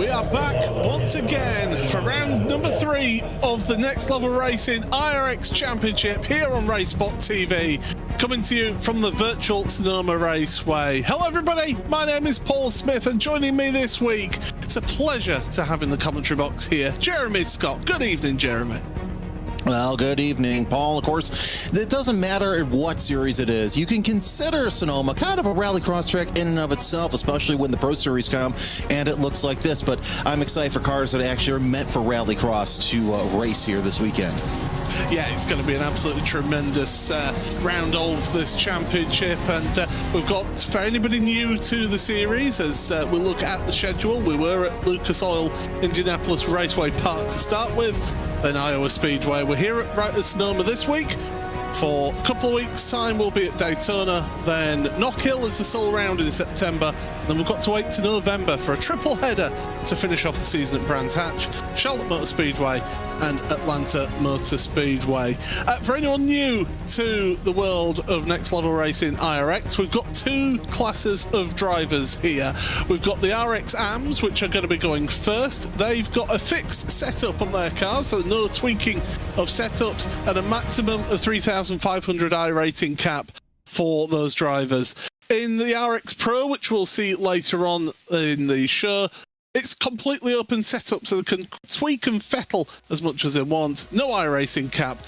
We are back once again for round number 3 of the Next Level Racing iRX Championship here on RaceSpot TV, coming to you from the virtual Sonoma Raceway. Hello everybody, my name is Paul Smith, and joining me this week, it's a pleasure to have in the commentary box here, Jeremy Scott. Good evening, Jeremy. Well, good evening, Paul. Of course, it doesn't matter what series it is. You can consider Sonoma kind of a rallycross track in and of itself, especially when the Pro Series come and it looks like this. But I'm excited for cars that actually are meant for rallycross to race here this weekend. Yeah, it's going to be an absolutely tremendous round of this championship, and we've got, for anybody new to the series, as we look at the schedule, we were at Lucas Oil Indianapolis Raceway Park to start with, then Iowa Speedway. We're here at Sonoma this week. For a couple of weeks' time, we'll be at Daytona. Then Knock Hill is the sole round in September. Then we've got to wait to November for a triple header to finish off the season at Brands Hatch, Charlotte Motor Speedway, and Atlanta Motor Speedway. For anyone new to the world of Next Level Racing iRX, we've got 2 classes of drivers here. We've got the RX AMs, which are going to be going first. They've got a fixed setup on their cars, so no tweaking of setups, and a maximum of 3,500 iRating cap for those drivers. In the RX Pro, which we'll see later on in the show, it's completely open setup, so they can tweak and fettle as much as they want. No iRacing cap.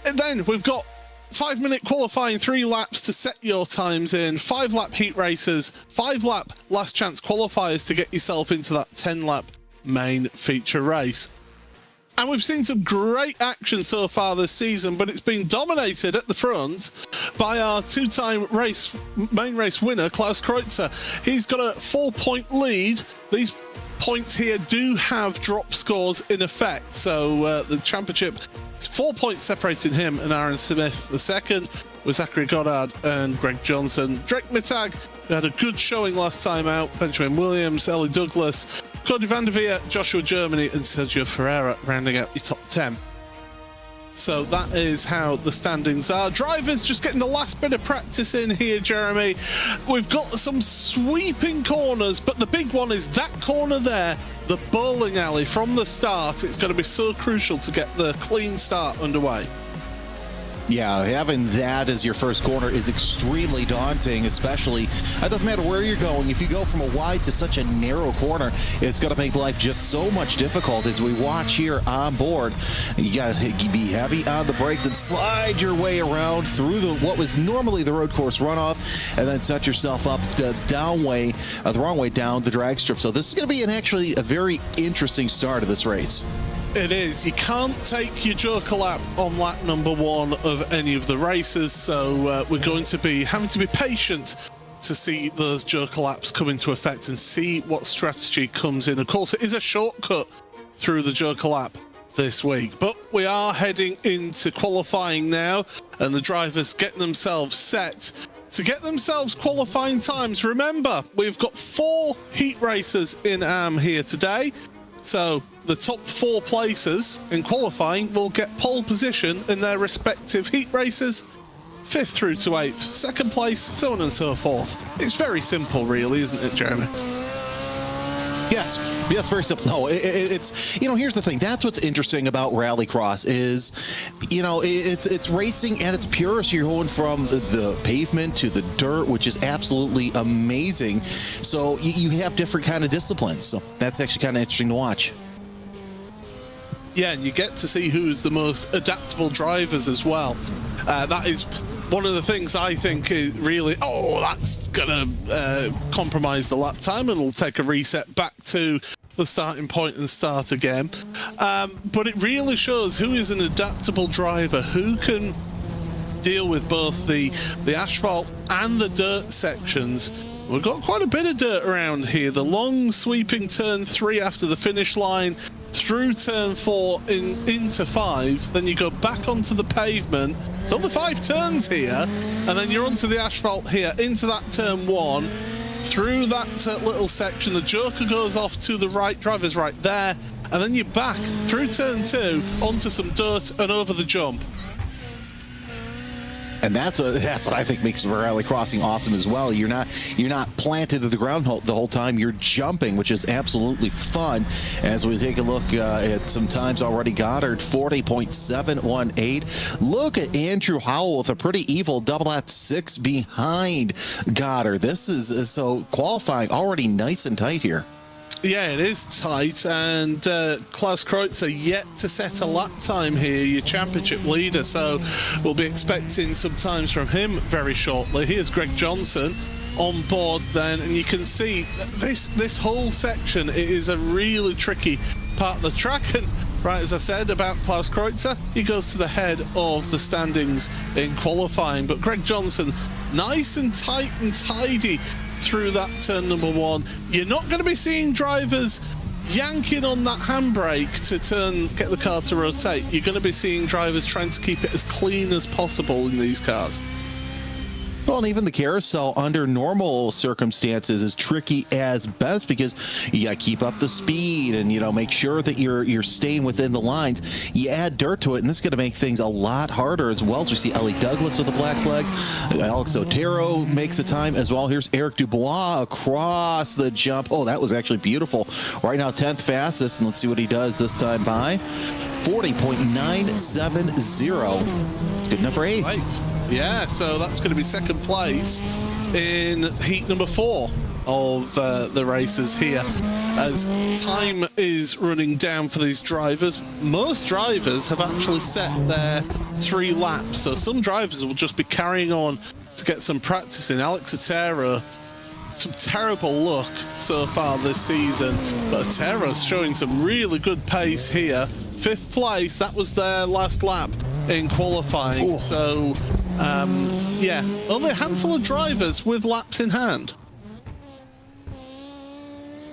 And then we've got 5-minute qualifying, 3 laps to set your times in, 5-lap heat races, 5-lap last chance qualifiers to get yourself into that 10-lap main feature race. And we've seen some great action so far this season, but it's been dominated at the front by our 2-time main race winner, Klaus Kreutzer. He's got a 4-point lead. These points here do have drop scores in effect, so the championship is 4 points separating him and Aaron Smith the second, with Zachary Goddard and Greg Johnson. Drake Mittag, who had a good showing last time out, Benjamin Williams, Ellie Douglas, Cody van der Veer, Joshua Germany, and Sergio Ferreira rounding out your top 10. So that is how the standings are. Drivers just getting the last bit of practice in here, Jeremy. We've got some sweeping corners, but the big one is that corner there, the bowling alley from the start. It's going to be so crucial to get the clean start underway. Yeah, having that as your first corner is extremely daunting, especially, it doesn't matter where you're going. If you go from a wide to such a narrow corner, it's going to make life just so much difficult. As we watch here on board, you got to be heavy on the brakes and slide your way around through what was normally the road course runoff, and then set yourself up the wrong way down the drag strip. So this is going to be actually a very interesting start of this race. It is. You can't take your joker lap on lap number 1 of any of the races, so we're going to be having to be patient to see those joker laps come into effect and see what strategy comes in. Of course, it is a shortcut through the joker lap this week, but we are heading into qualifying now, and the drivers getting themselves set to get themselves qualifying times. Remember, we've got 4 heat races in AM here today, so the top 4 places in qualifying will get pole position in their respective heat races, 5th through to 8th, 2nd place, so on and so forth. It's very simple, really, isn't it, Jeremy? Yes, very simple. No, it's here's the thing. That's what's interesting about rallycross is, it's racing at its purest. You're going from the pavement to the dirt, which is absolutely amazing. So you have different kind of disciplines. So that's actually kind of interesting to watch. Yeah, and you get to see who's the most adaptable drivers as well. That is one of the things I think is really, that's going to compromise the lap time, and it'll take a reset back to the starting point and start again. But it really shows who is an adaptable driver, who can deal with both the asphalt and the dirt sections. We've got quite a bit of dirt around here. The long sweeping turn 3 after the finish line, through turn 4 into 5, then you go back onto the pavement. So the 5 turns here, and then you're onto the asphalt here, into that turn 1, through that little section. The joker goes off to the right, driver's right there, and then you're back through turn 2 onto some dirt and over the jump. And that's what I think makes rally crossing awesome as well. You're not planted to the ground the whole time. You're jumping, which is absolutely fun. As we take a look at some times already, Goddard 40.718. Look at Andrew Howell with a pretty evil double at 6 behind Goddard. This is so qualifying already nice and tight here. Yeah, it is tight, and Klaus Kreutzer yet to set a lap time here, your championship leader, so we'll be expecting some times from him very shortly. Here's Greg Johnson on board then, and you can see this whole section, it is a really tricky part of the track, and right as I said about Klaus Kreutzer, he goes to the head of the standings in qualifying, but Greg Johnson nice and tight and tidy through that turn number 1. You're not going to be seeing drivers yanking on that handbrake to get the car to rotate. You're going to be seeing drivers trying to keep it as clean as possible in these cars. Well, and even the carousel under normal circumstances is tricky as best because you got to keep up the speed and, you know, make sure that you're staying within the lines. You add dirt to it, and this is going to make things a lot harder as well. As we see Ellie Douglas with a black flag. Alex Otero makes a time as well. Here's Eric Dubois across the jump. Oh, that was actually beautiful. Right now, 10th fastest, and let's see what he does this time by 40.970. Good enough for 8th. Right. Yeah, so that's going to be second place in heat number 4 of the races here. As time is running down for these drivers, most drivers have actually set their 3 laps. So some drivers will just be carrying on to get some practice in. Alex Otero, some terrible luck so far this season, but Otero's showing some really good pace here. 5th place, that was their last lap in qualifying. Ooh. So yeah, only a handful of drivers with laps in hand.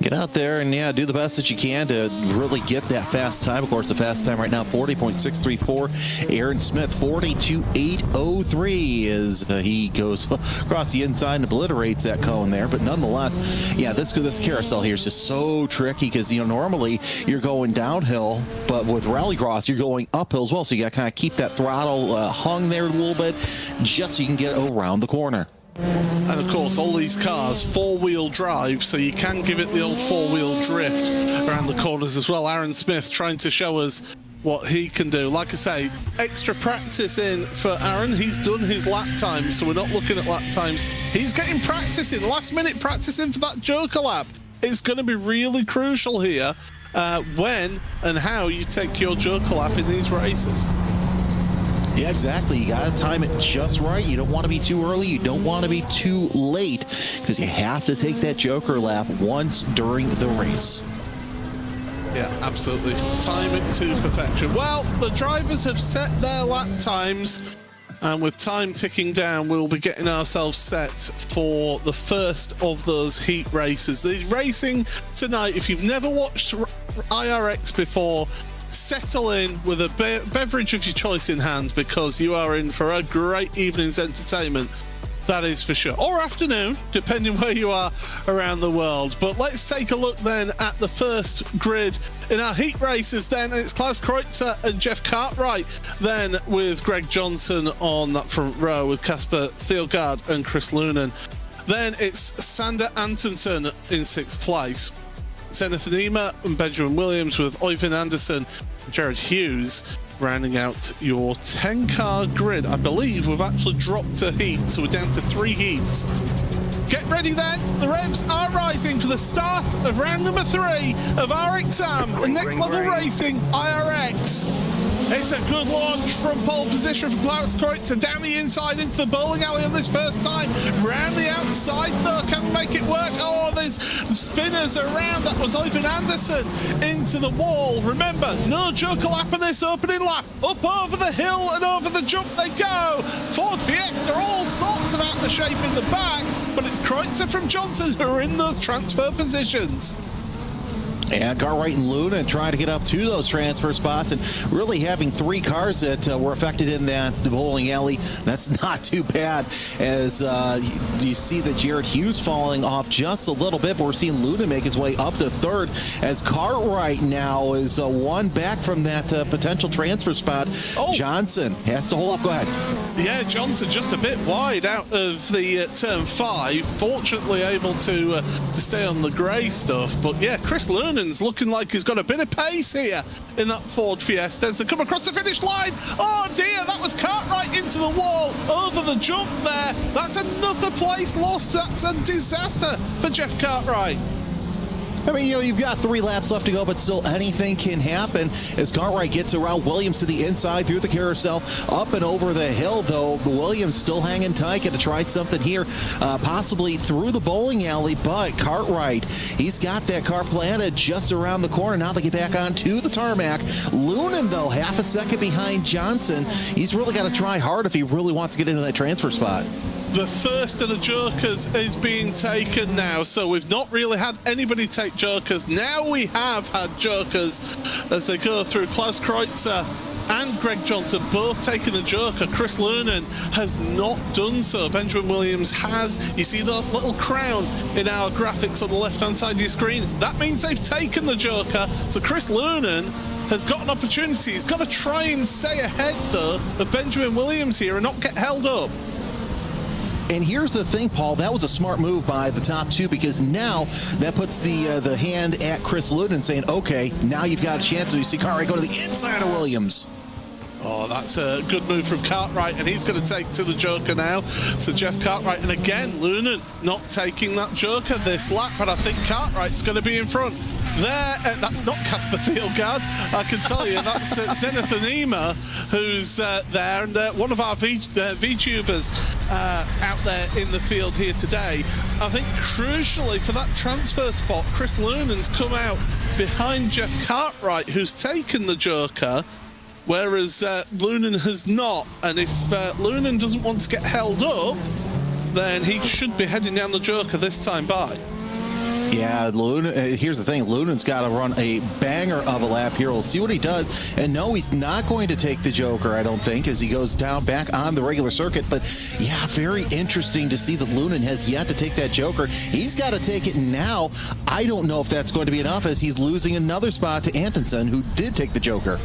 Get out there and, yeah, do the best that you can to really get that fast time. Of course, the fast time right now, 40.634. Aaron Smith, 42.803 as he goes across the inside and obliterates that cone there. But nonetheless, yeah, this carousel here is just so tricky because, you know, normally you're going downhill, but with rallycross, you're going uphill as well. So you got to kind of keep that throttle hung there a little bit just so you can get around the corner. And of course, all these cars 4-wheel drive, so you can give it the old 4-wheel drift around the corners as well. Aaron Smith trying to show us what he can do. Like I say, extra practice in for Aaron. He's done his lap times, so we're not looking at lap times. He's getting practice in, last minute practice in for that Joker lap. It's going to be really crucial here when and how you take your Joker lap in these races. Yeah, exactly. You got to time it just right. You don't want to be too early. You don't want to be too late because you have to take that Joker lap once during the race. Yeah, absolutely. Time it to perfection. Well, the drivers have set their lap times, and with time ticking down, we'll be getting ourselves set for the first of those heat races. The racing tonight, if you've never watched iRX before, settle in with a beverage of your choice in hand because you are in for a great evening's entertainment, that is for sure, or afternoon, depending where you are around the world. But let's take a look then at the first grid in our heat races then. It's Klaus Kreutzer and Jeff Cartwright, then with Greg Johnson on that front row with Casper Thielgaard and Chris Lunan. Then it's Sander Antonsen in 6th place. Zenith Nima and Benjamin Williams with Oyvind Anderson and Jared Hughes rounding out your 10-car grid. I believe we've actually dropped a heat, so we're down to 3 heats. Get ready then, the revs are rising for the start of round number 3 of our exam, the next level racing iRX. It's a good launch from pole position from Klaus Kreutzer down the inside into the bowling alley on this first time. Round the outside though, can make it work. Oh, there's spinners around. That was Oyvind Anderson into the wall. Remember, no Joker lap in this opening lap. Up over the hill and over the jump they go. Ford Fiesta, all sorts of out of shape in the back, but it's Kreutzer from Johnson who are in those transfer positions. And Cartwright and Luna trying to get up to those transfer spots, and really having 3 cars that were affected in that bowling alley. That's not too bad, as you see that Jared Hughes falling off just a little bit, but we're seeing Luna make his way up to 3rd, as Cartwright now is 1 back from that potential transfer spot. Johnson has to hold off. Go ahead. Yeah, Johnson just a bit wide out of the turn 5. Fortunately able to stay on the grey stuff, but yeah, Chris Lernan's looking like he's got a bit of pace here in that Ford Fiesta as they come across the finish line. Oh dear, that was Cartwright into the wall, over the jump there. That's another place lost. That's a disaster for Jeff Cartwright. I mean, you've got 3 laps left to go, but still anything can happen as Cartwright gets around Williams to the inside through the carousel, up and over the hill, though. Williams still hanging tight, going to try something here, possibly through the bowling alley, but Cartwright, he's got that car planted just around the corner. Now they get back onto the tarmac. Lunan, though, half a second behind Johnson. He's really got to try hard if he really wants to get into that transfer spot. The first of the jokers is being taken now, so we've not really had anybody take jokers. Now we have had jokers as they go through. Klaus Kreutzer and Greg Johnson both taking the joker. Chris Lernan has not done so. Benjamin Williams has. You see the little crown in our graphics on the left-hand side of your screen? That means they've taken the joker. So Chris Lernan has got an opportunity. He's got to try and stay ahead, though, of Benjamin Williams here and not get held up. And here's the thing, Paul, that was a smart move by the top 2, because now that puts the hand at Chris Luden saying, okay, now you've got a chance. So you see Cartwright go to the inside of Williams. Oh, that's a good move from Cartwright, and he's going to take to the joker now. So Jeff Cartwright, and again, Luna not taking that joker this lap, but I think Cartwright's going to be in front. There, that's not Casper Thielgaard, I can tell you. That's Zenith Anima who's there, and one of our VTubers out there in the field here today. I think crucially for that transfer spot, Chris Lernan's come out behind Jeff Cartwright, who's taken the joker, whereas Lunan has not. And if Lunan doesn't want to get held up, then he should be heading down the joker this time by. Yeah, Luna, here's the thing. Lunan's got to run a banger of a lap here. We'll see what he does. And no, he's not going to take the joker, I don't think, as he goes down back on the regular circuit. But yeah, very interesting to see that Lunan has yet to take that joker. He's got to take it now. I don't know if that's going to be enough, as he's losing another spot to Antonsen, who did take the joker.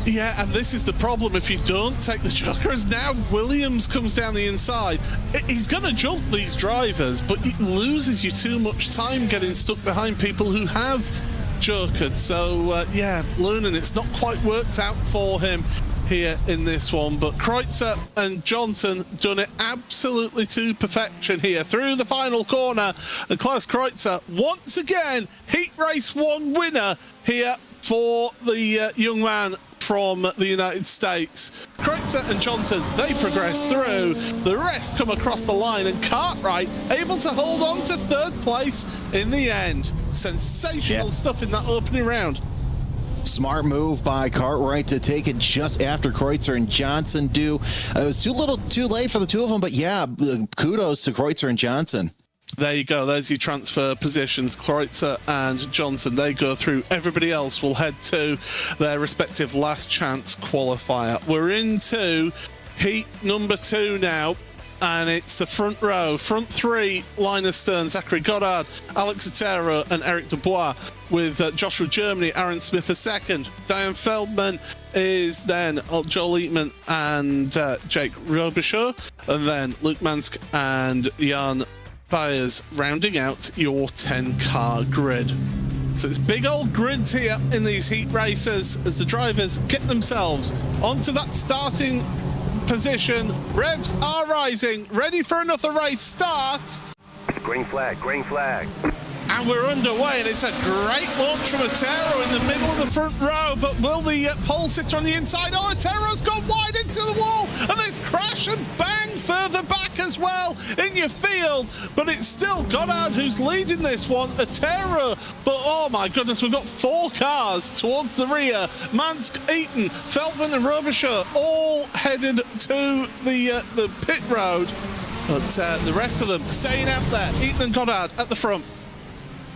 Yeah, and this is the problem if you don't take the joker, as now Williams comes down the inside. He's going to jump these drivers, but it loses you too much time getting stuck behind people who have jokered. So, yeah, Lunan, it's not quite worked out for him here in this one, but Kreutzer and Johnson done it absolutely to perfection here through the final corner, and Klaus Kreutzer once again heat race 1 winner here for the young man from the United States. Kreutzer and Johnson, they progress through. The rest come across the line, and Cartwright able to hold on to 3rd place in the end. Sensational stuff in that opening round. Smart move by Cartwright to take it just after Kreutzer and Johnson do. It was too late for the 2 of them, but yeah, kudos to Kreutzer and Johnson. There you go. There's your transfer positions. Kreutzer and Johnson, they go through. Everybody else will head to their respective last chance qualifier. We're into heat number 2 now, and it's the front row. Front 3, Linus Stern, Zachary Goddard, Alex Otero, and Eric Dubois, with Joshua Germany, Aaron Smith II. Diane Feldman is then Joel Eatman and Jake Robichaud, and then Luke Mansk and Jan Byers rounding out your 10-car grid. So it's big old grids here in these heat races as the drivers get themselves onto that starting position. Revs are rising, ready for another race start. Green flag, green flag. And we're underway, and it's a great launch from Otero in the middle of the front row, but will the pole sitter on the inside? Oh, Otero's gone wide into the wall, and there's crash and bang further back as well in your field, but it's still Goddard who's leading this one. Otero, but oh my goodness, we've got 4 cars towards the rear. Mansk, Eaton, Feldman and Robichaud all headed to the pit road, but the rest of them staying out there. Eaton and Goddard at the front.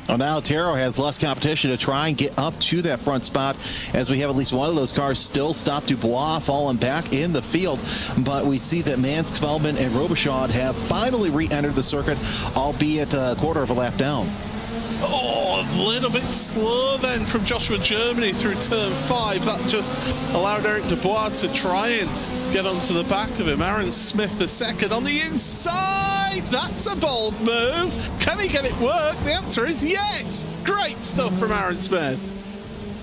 Well, now Taro has less competition to try and get up to that front spot, as we have at least one of those cars still stop Dubois falling back in the field. But we see that Mansk, Feldman, and Robichaud have finally re-entered the circuit, albeit a quarter of a lap down. Oh, a little bit slow then from Joshua Germany through turn 5. That just allowed Eric Dubois to try and get onto the back of him. Aaron Smith the second on the inside. That's a bold move. Can he get it work? The answer is yes. Great stuff from Aaron Smith.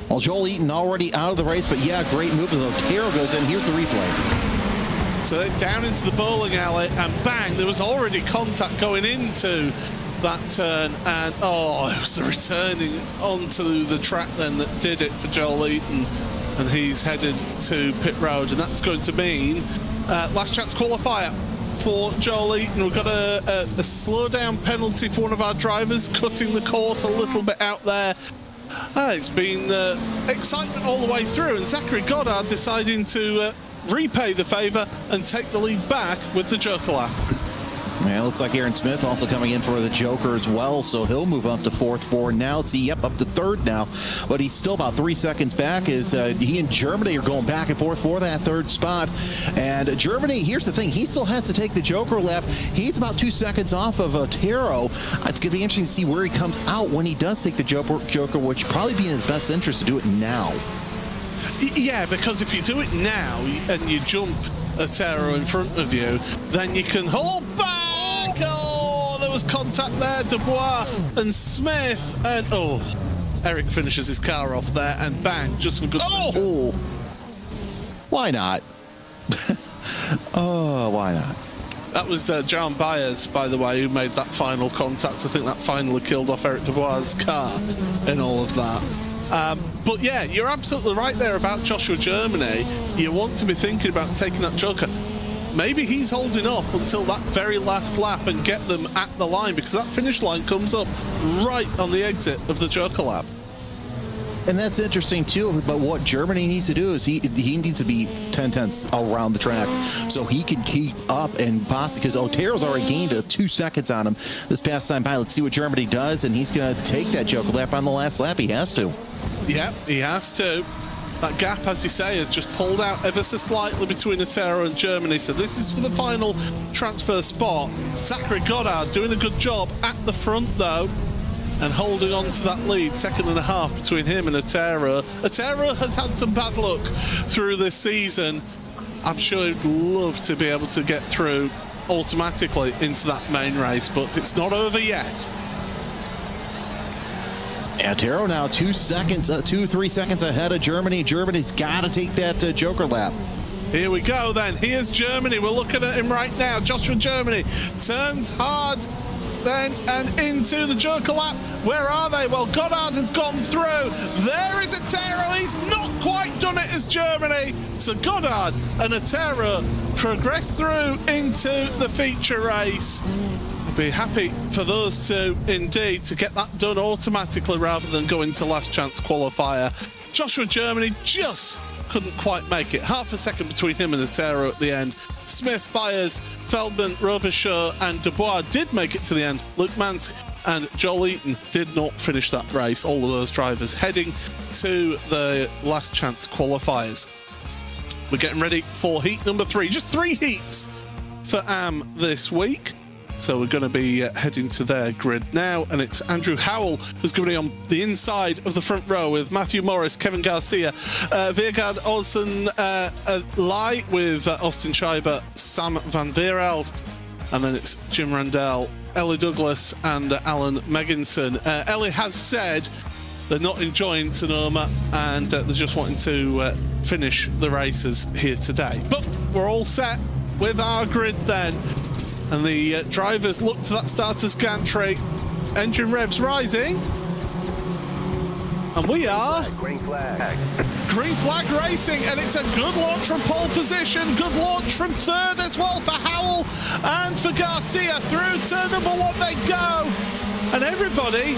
Well, Joel Eaton already out of the race, but yeah, great move as Otero goes in. Here's the replay. So they're down into the bowling alley, and bang, there was already contact going into that turn, and oh, it was the returning onto the track then that did it for Joel Eaton, and he's headed to pit road, and that's going to mean last chance qualifier for Joel Eaton. We've got a slow down penalty for one of our drivers, cutting the course a little bit out there. It's been excitement all the way through, and Zachary Goddard deciding to repay the favour and take the lead back with the Joker lap. Yeah, it looks like Aaron Smith also coming in for the Joker as well, so he'll move up to fourth for now. Let's see, yep, up to third now, but he's still about 3 seconds back as he and Germany are going back and forth for that third spot. And Germany, here's the thing, he still has to take the Joker lap. He's about 2 seconds off of Otero. It's going to be interesting to see where he comes out when he does take the Joker, which probably be in his best interest to do it now. Yeah, because if you do it now and you jump Otero in front of you, then you can hold back. Oh, there was contact there, Dubois and Smith, and oh, Eric finishes his car off there, and bang, just for good. Oh, why not? Oh, why not? That was John Byers, by the way, who made that final contact. I think that finally killed off Eric Dubois' car in all of that. But yeah, you're absolutely right there about Joshua Germany. You want to be thinking about taking that Joker. Maybe he's holding off until that very last lap and get them at the line, because that finish line comes up right on the exit of the Joker lap. And that's interesting too, but what Germany needs to do is he needs to be 10/10ths all around the track so he can keep up and possibly, because Otero's already gained 2 seconds on him this past time by. Let's see what Germany does, and he's going to take that Joker lap on the last lap. He has to. Yep, he has to. That gap, as you say, has just pulled out ever so slightly between Otero and Germany. So this is for the final transfer spot. Zachary Goddard doing a good job at the front, though, and holding on to that lead, 2.5 between him and Otero. Otero has had some bad luck through this season. I'm sure he'd love to be able to get through automatically into that main race, but it's not over yet. Otero now 3 seconds ahead of Germany. Germany's got to take that Joker lap. Here we go then. Here's Germany. We're looking at him right now. Joshua Germany turns hard then and into the Joker lap. Where are they? Well, Goddard has gone through. There is Otero. He's not quite done it as Germany. So Goddard and Otero progress through into the feature race. I'll be happy for those two indeed to get that done automatically rather than go into last chance qualifier. Joshua Germany just couldn't quite make it. Half a second between him and Otero at the end. Smith, Byers, Feldman, Robichaud and Dubois did make it to the end. Luke Mansk and Joel Eaton did not finish that race. All of those drivers heading to the last chance qualifiers. We're getting ready for heat number 3. Just 3 heats for AM this week. So we're going to be heading to their grid now, and it's Andrew Howell who's going to be on the inside of the front row with Matthew Morris, Kevin Garcia, Veergaard Olsen, Lai with Austin Scheiber, Sam Van Veereld, and then it's Jim Randell, Ellie Douglas and Alan Megginson. Ellie has said they're not enjoying Sonoma and they're just wanting to finish the races here today. But we're all set with our grid then. And the drivers look to that starter's gantry. Engine revs rising. And we are... Green flag. Green flag racing. And it's a good launch from pole position. Good launch from third as well for Howell and for Garcia. Through turn number 1 they go. And everybody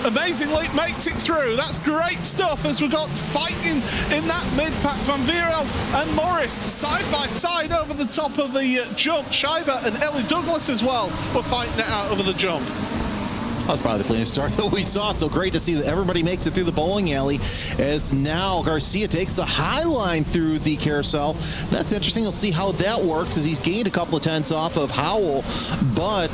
amazingly makes it through. That's great stuff as we got fighting in that mid-pack. Van Veerel and Morris side by side over the top of the jump. Scheiber and Ellie Douglas as well were fighting it out over the jump. was probably the cleanest start that we saw. So great to see that everybody makes it through the bowling alley, as now Garcia takes the high line through the carousel. That's interesting. We'll see how that works, as he's gained a couple of tenths off of Howell, but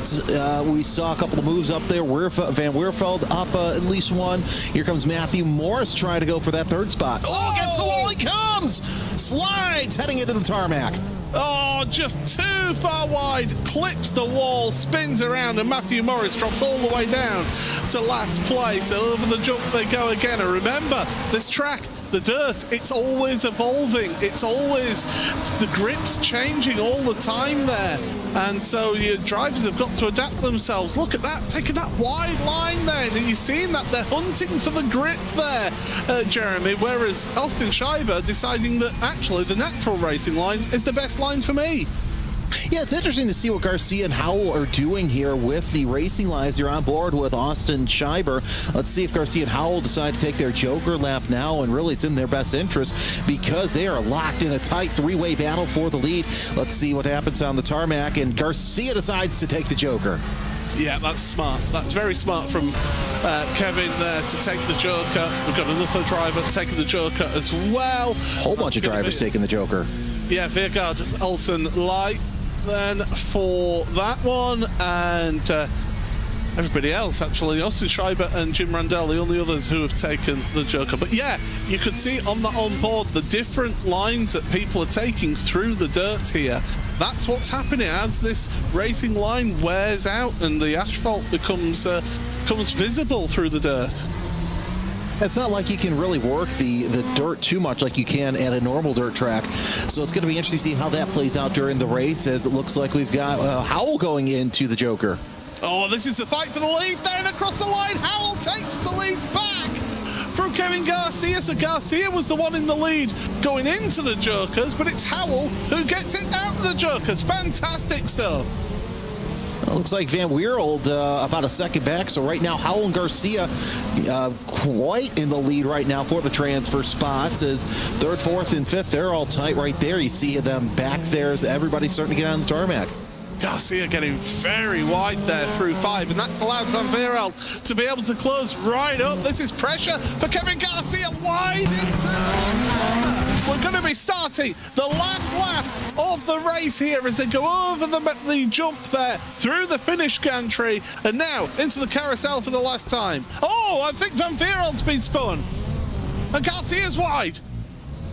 we saw a couple of moves up there. Van Weerveld up at least one. Here comes Matthew Morris trying to go for that third spot. Oh, against the wall he comes! Slides heading into the tarmac. Oh, just too far wide, clips the wall, spins around, and Matthew Morris drops all the way down to last place. Over the jump they go again. And remember, this track, the dirt, it's always evolving. It's always, the grip's changing all the time there. And so your drivers have got to adapt themselves. Look at that, taking that wide line then. And you're seeing that they're hunting for the grip there, Jeremy. Whereas Austin Scheiber deciding that actually the natural racing line is the best line for me. Yeah, it's interesting to see what Garcia and Howell are doing here with the racing lines. You're on board with Austin Scheiber. Let's see if Garcia and Howell decide to take their Joker lap now, and really it's in their best interest because they are locked in a tight three-way battle for the lead. Let's see what happens on the tarmac, and Garcia decides to take the Joker. Yeah, that's smart. That's very smart from Kevin there to take the Joker. We've got another driver taking the Joker as well. Whole bunch of drivers taking the Joker. Yeah, Vegard Olsen Light then for that one, and everybody else actually, Austin Schreiber and Jim Randell, the only others who have taken the Joker. But yeah, you could see on the onboard the different lines that people are taking through the dirt here. That's what's happening as this racing line wears out and the asphalt becomes visible through the dirt. It's not like you can really work the dirt too much like you can at a normal dirt track. So it's going to be interesting to see how that plays out during the race, as it looks like we've got Howell going into the Joker. Oh, this is the fight for the lead there, and across the line, Howell takes the lead back from Kevin Garcia. So Garcia was the one in the lead going into the Jokers, but it's Howell who gets it out of the Jokers. Fantastic stuff. Looks like Van Weerveld about a second back. So right now, Howell and Garcia quite in the lead right now for the transfer spots. As third, fourth, and fifth, they're all tight right there. You see them back there as everybody's starting to get on the tarmac. Garcia getting very wide there through five, and that's allowed Van Weerveld to be able to close right up. This is pressure for Kevin Garcia wide into the... We're going to be starting the last lap of the race here as they go over the jump there through the finish gantry and now into the carousel for the last time. Oh, I think Van Weerveld's been spun. And Garcia's wide.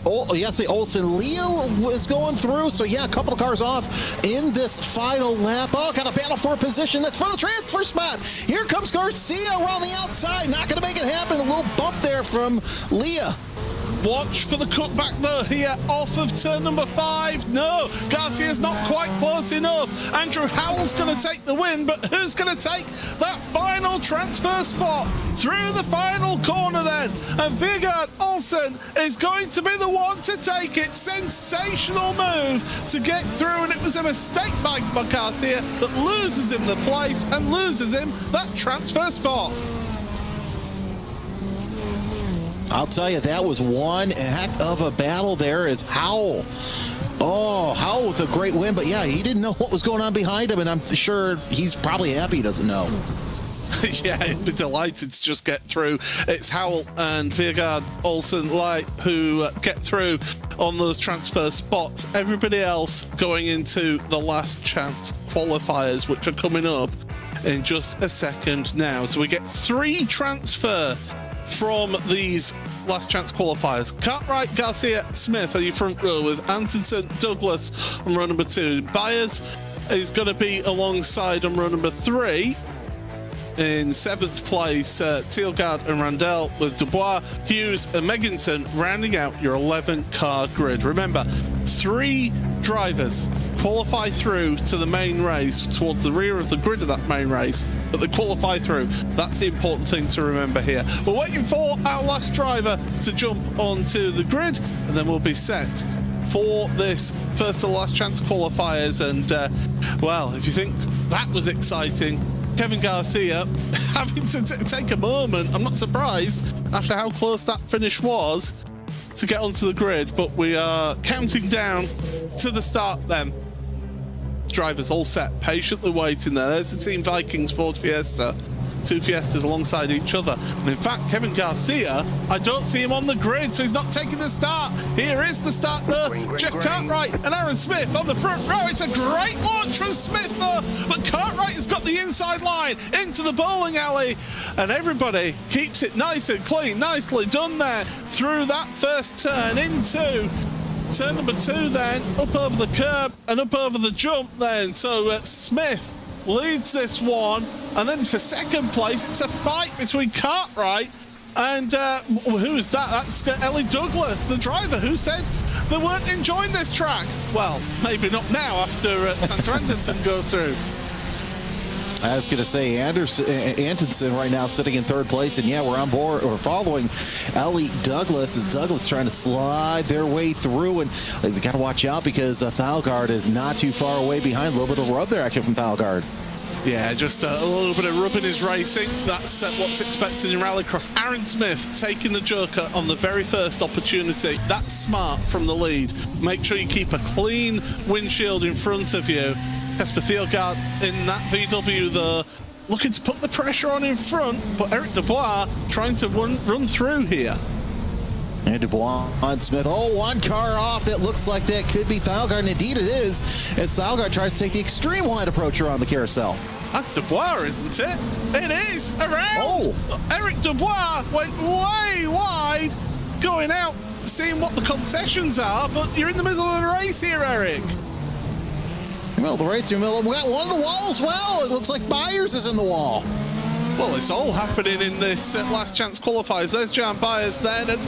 Oh, yes, the Olsen Leo was going through. So, yeah, a couple of cars off in this final lap. Oh, got a battle for a position. That's for the transfer spot. Here comes Garcia around the outside. Not going to make it happen. A little bump there from Leah. Watch for the cutback though here off of turn number 5. No, Garcia's not quite close enough. Andrew Howell's going to take the win, but who's going to take that final transfer spot through the final corner then? And Vegard Olsen is going to be the one to take it. Sensational move to get through, and it was a mistake by Garcia that loses him the place and loses him that transfer spot. I'll tell you, that was one heck of a battle there as Howell. Oh, Howell with a great win, but yeah, he didn't know what was going on behind him, and I'm sure he's probably happy he doesn't know. Yeah, he'd be delighted to just get through. It's Howell and Vegard Olsen Light who get through on those transfer spots. Everybody else going into the last chance qualifiers, which are coming up in just a second now. So we get 3 transfer from these last chance qualifiers. Cartwright, Garcia, Smith are your front row with Anderson, Douglas on row number 2. Byers is going to be alongside on row number 3. In 7th place, Thielgaard and Randell with Dubois, Hughes and Megginson rounding out your 11-car grid. Remember, 3 drivers qualify through to the main race towards the rear of the grid of that main race, but they qualify through. That's the important thing to remember here. We're waiting for our last driver to jump onto the grid, and then we'll be set for this first to last chance qualifiers. And well, if you think that was exciting, Kevin Garcia having to take a moment, I'm not surprised after how close that finish was to get onto the grid, but we are counting down to the start then. Drivers all set, patiently waiting there. There's the Team Vikings Ford Fiesta two Fiestas alongside each other. And in fact, Kevin Garcia, I don't see him on the grid, so he's not taking the start. Here is the start there. Jeff Cartwright and Aaron Smith on the front row. It's a great launch from Smith though, but Cartwright has got the inside line into the bowling alley, and everybody keeps it nice and clean. Nicely done there through that first turn into turn number 2, then up over the curb and up over the jump then. So Smith leads this one, and then for second place it's a fight between Cartwright and who is that? That's Ellie Douglas, the driver, who said they weren't enjoying this track. Well, maybe not now after Santa Anderson goes through. I was going to say, Anderson right now sitting in 3rd place, and yeah, we're on board or following Ellie Douglas as Douglas trying to slide their way through, and they got to watch out because Thalgard is not too far away behind. A little bit of rub there actually from Thalgard. Yeah, just a little bit of rubbing his racing. That's what's expected in rallycross. Aaron Smith taking the Joker on the very first opportunity. That's smart from the lead. Make sure you keep a clean windshield in front of you. Casper Thielgaard in that VW though, looking to put the pressure on in front, but Eric Dubois trying to run through here. And Dubois on Smith. Oh, one car off. That looks like that could be Thalgard, and indeed it is, as Thalgard tries to take the extreme wide approach around the carousel. That's Dubois, isn't it? It is! Around! Oh! Eric Dubois went way wide, going out, seeing what the concessions are, but you're in the middle of a race here, Eric. Well, the race, we got one of the walls. Well, it looks like Byers is in the wall. Well, it's all happening in this last chance qualifiers. There's Jan Byers there. There's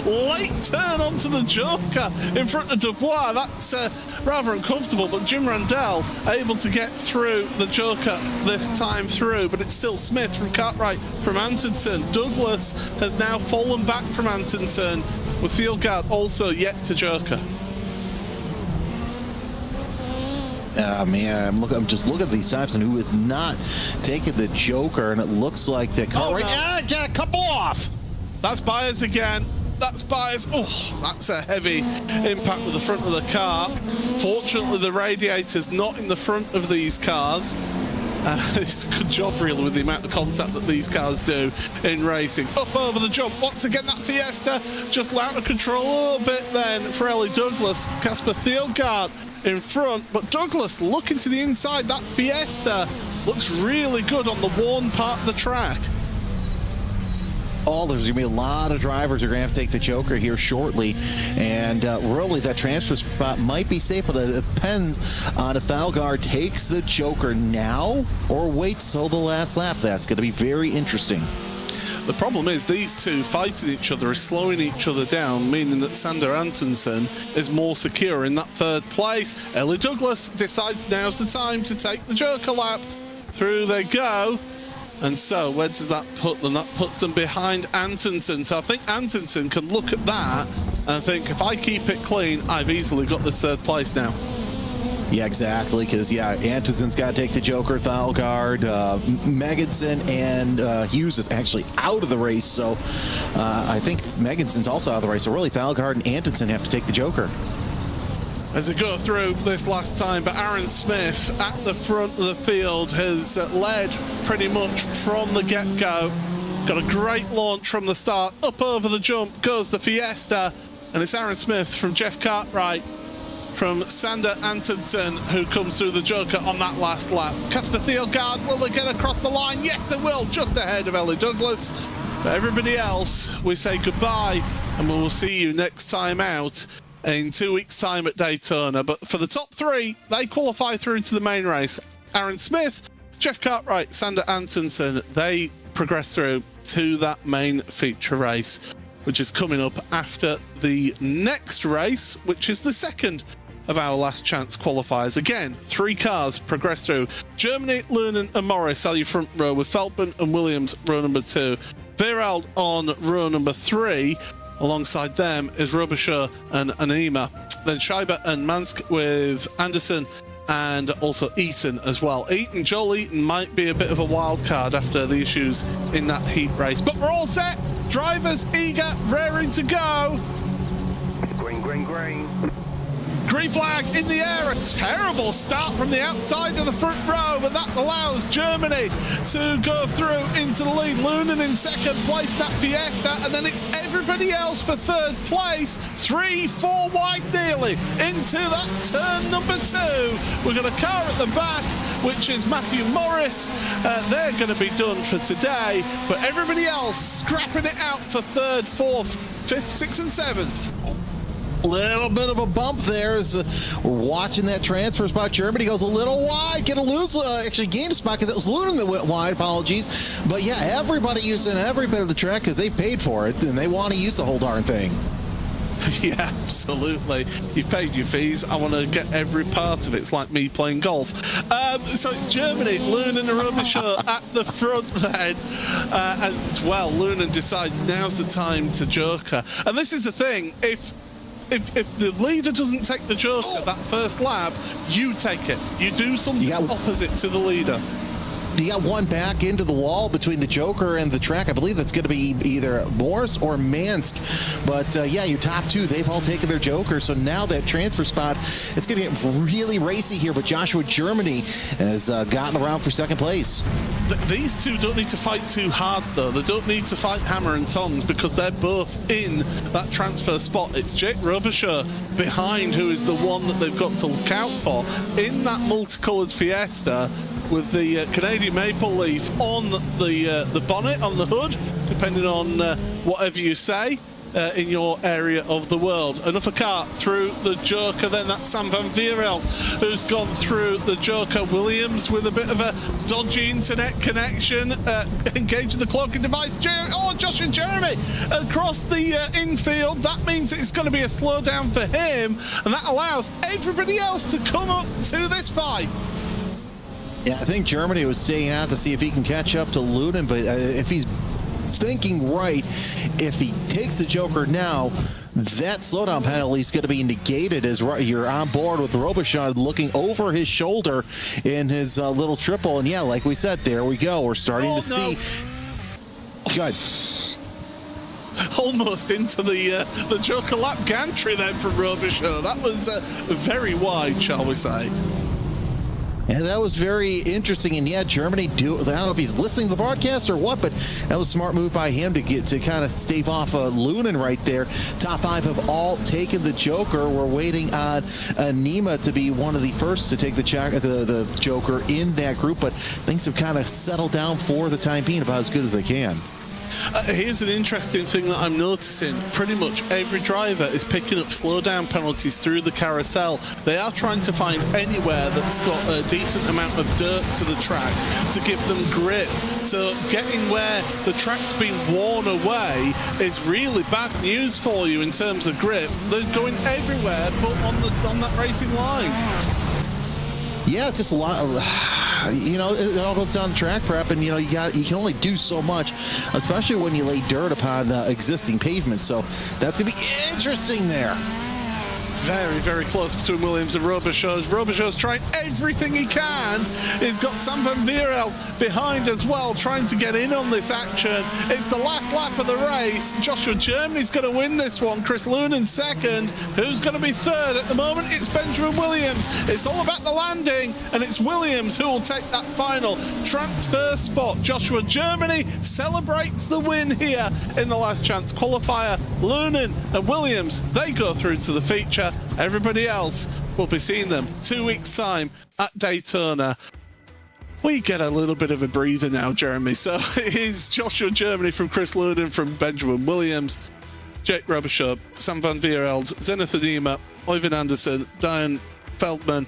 late turn onto the Joker in front of Dubois. That's rather uncomfortable, but Jim Randell able to get through the Joker this time through, but it's still Smith from Cartwright from Antonton. Douglas has now fallen back from Antonton, with Fieldguard also yet to Joker. Man, I'm just looking at these times and who is not taking the Joker, and it looks like that car got a couple off. That's Byers again. That's Byers. Oh, that's a heavy impact with the front of the car. Fortunately, the radiator's not in the front of these cars. It's a good job, really, with the amount of contact that these cars do in racing. Up over the jump. Once again, that Fiesta just out of control a little bit then for Ellie Douglas. Casper Thielgaard in front, but Douglas looking to the inside. That Fiesta looks really good on the worn part of the track. Oh, there's going to be a lot of drivers who are going to have to take the Joker here shortly, and really that transfer spot might be safe, but it depends on if Thalgard takes the Joker now or waits till the last lap. That's going to be very interesting. The problem is these two fighting each other is slowing each other down, meaning that Sander Antonson is more secure in that 3rd place. Ellie Douglas decides now's the time to take the Joker lap. Through they go. And so where does that put them? That puts them behind Antonson. So I think Antonson can look at that and think, if I keep it clean, I've easily got this 3rd place now. Yeah, exactly, because, yeah, Antonson's got to take the Joker, Thalgard, Megginson, and Hughes is actually out of the race, so I think Megginson's also out of the race, so really Thalgard and Antonson have to take the Joker. As they go through this last time, but Aaron Smith at the front of the field has led pretty much from the get-go. Got a great launch from the start. Up over the jump goes the Fiesta, and it's Aaron Smith from Jeff Cartwright from Sander Antonson who comes through the Joker on that last lap. Casper Thielgaard, will they get across the line? Yes, they will, just ahead of Ellie Douglas. For everybody else, we say goodbye, and we will see you next time out in 2 weeks' time at Daytona. But for the top 3, they qualify through to the main race. Aaron Smith, Jeff Cartwright, Sander Antonson, they progress through to that main feature race, which is coming up after the next race, which is the 2nd of our last chance qualifiers. Again, 3 cars progress through. Germany, Lernen and Morris are your front row, with Feldman and Williams row number 2. Virald on row number 3. Alongside them is Robichaud and Anima. Then Scheiber and Mansk with Anderson and also Eaton as well. Joel Eaton might be a bit of a wild card after the issues in that heat race. But we're all set. Drivers eager, raring to go. Green, green, green. Green flag in the air, a terrible start from the outside of the front row, but that allows Germany to go through into the lead. Lunan in second place, that Fiesta, and then it's everybody else for third place. 3-4 wide nearly into that turn number 2. We've got a car at the back, which is Matthew Morris. They're going to be done for today, but everybody else scrapping it out for third, fourth, fifth, sixth, and seventh. Little bit of a bump there as we're watching that transfer spot. Germany goes a little wide, get a lose, actually gained a spot because it was Lunan that went wide, apologies. But yeah, everybody using every bit of the track because they paid for it and they want to use the whole darn thing. Yeah, absolutely. You've paid your fees. I want to get every part of it. It's like me playing golf. So it's Germany, Lunan and Robichaud at the front then. As well, Lunan decides now's the time to joker. And this is the thing, if the leader doesn't take the joker that first lap, you take it. You do something opposite to the leader. You got one back into the wall between the joker and the track. I believe that's going to be either Morse or Mansk. But yeah, your top two, they've all taken their joker. So now that transfer spot, it's going to get really racy here. But Joshua Germany has gotten around for second place. These two don't need to fight too hard, though. They don't need to fight hammer and tongs because they're both in that transfer spot. It's Jake Robichaud behind, who is the one that they've got to look out for in that multicoloured Fiesta, with the Canadian maple leaf on the bonnet, on the hood, depending on whatever you say in your area of the world. Another car through the joker, then that's Sam van Vierveld who's gone through the joker. Williams with a bit of a dodgy internet connection, engaging the cloaking device. Josh and Jeremy across the infield. That means it's going to be a slowdown for him, and that allows everybody else to come up to this fight. Yeah, I think Germany was staying out to see if he can catch up to Lunan, but if he's thinking right, if he takes the joker now, that slowdown penalty is going to be negated as you're on board with Robichaud looking over his shoulder in his little triple. And yeah, like we said, there we go. We're starting to see. Good. Almost into the joker lap gantry then from Robichaud. That was very wide, shall we say. Yeah, that was very interesting, and yeah, Germany I don't know if he's listening to the broadcast or what, but that was a smart move by him to get to kind of stave off Lunan right there. Top 5 have all taken the joker. We're waiting on Nima to be one of the first to take the joker in that group, but things have kind of settled down for the time being about as good as they can. Here's an interesting thing that I'm noticing. Pretty much every driver is picking up slowdown penalties through the carousel. They are trying to find anywhere that's got a decent amount of dirt to the track to give them grip. So getting where the track's been worn away is really bad news for you in terms of grip. They're going everywhere but on that racing line. Yeah, it's just a lot of, it all goes down to track prep, and you can only do so much, especially when you lay dirt upon existing pavement. So that's gonna be interesting there. Very, very close between Williams and Robichaud. Robichaud's trying everything he can. He's got Sam van Vierveld behind as well, trying to get in on this action. It's the last lap of the race. Joshua Germany's going to win this one. Chris Lunan second. Who's going to be third? At the moment, it's Benjamin Williams. It's all about the landing, and it's Williams who will take that final transfer spot. Joshua Germany celebrates the win here in the last chance qualifier. Lunan and Williams, they go through to the feature. Everybody else will be seeing them 2 weeks' time at Daytona. We get a little bit of a breather now, Jeremy. So it is Joshua Germany from Chris Lunan, from Benjamin Williams, Jake Robichaud, Sam van Vierveld, Zenith Adema, Oyvind Anderson, Diane Feldman,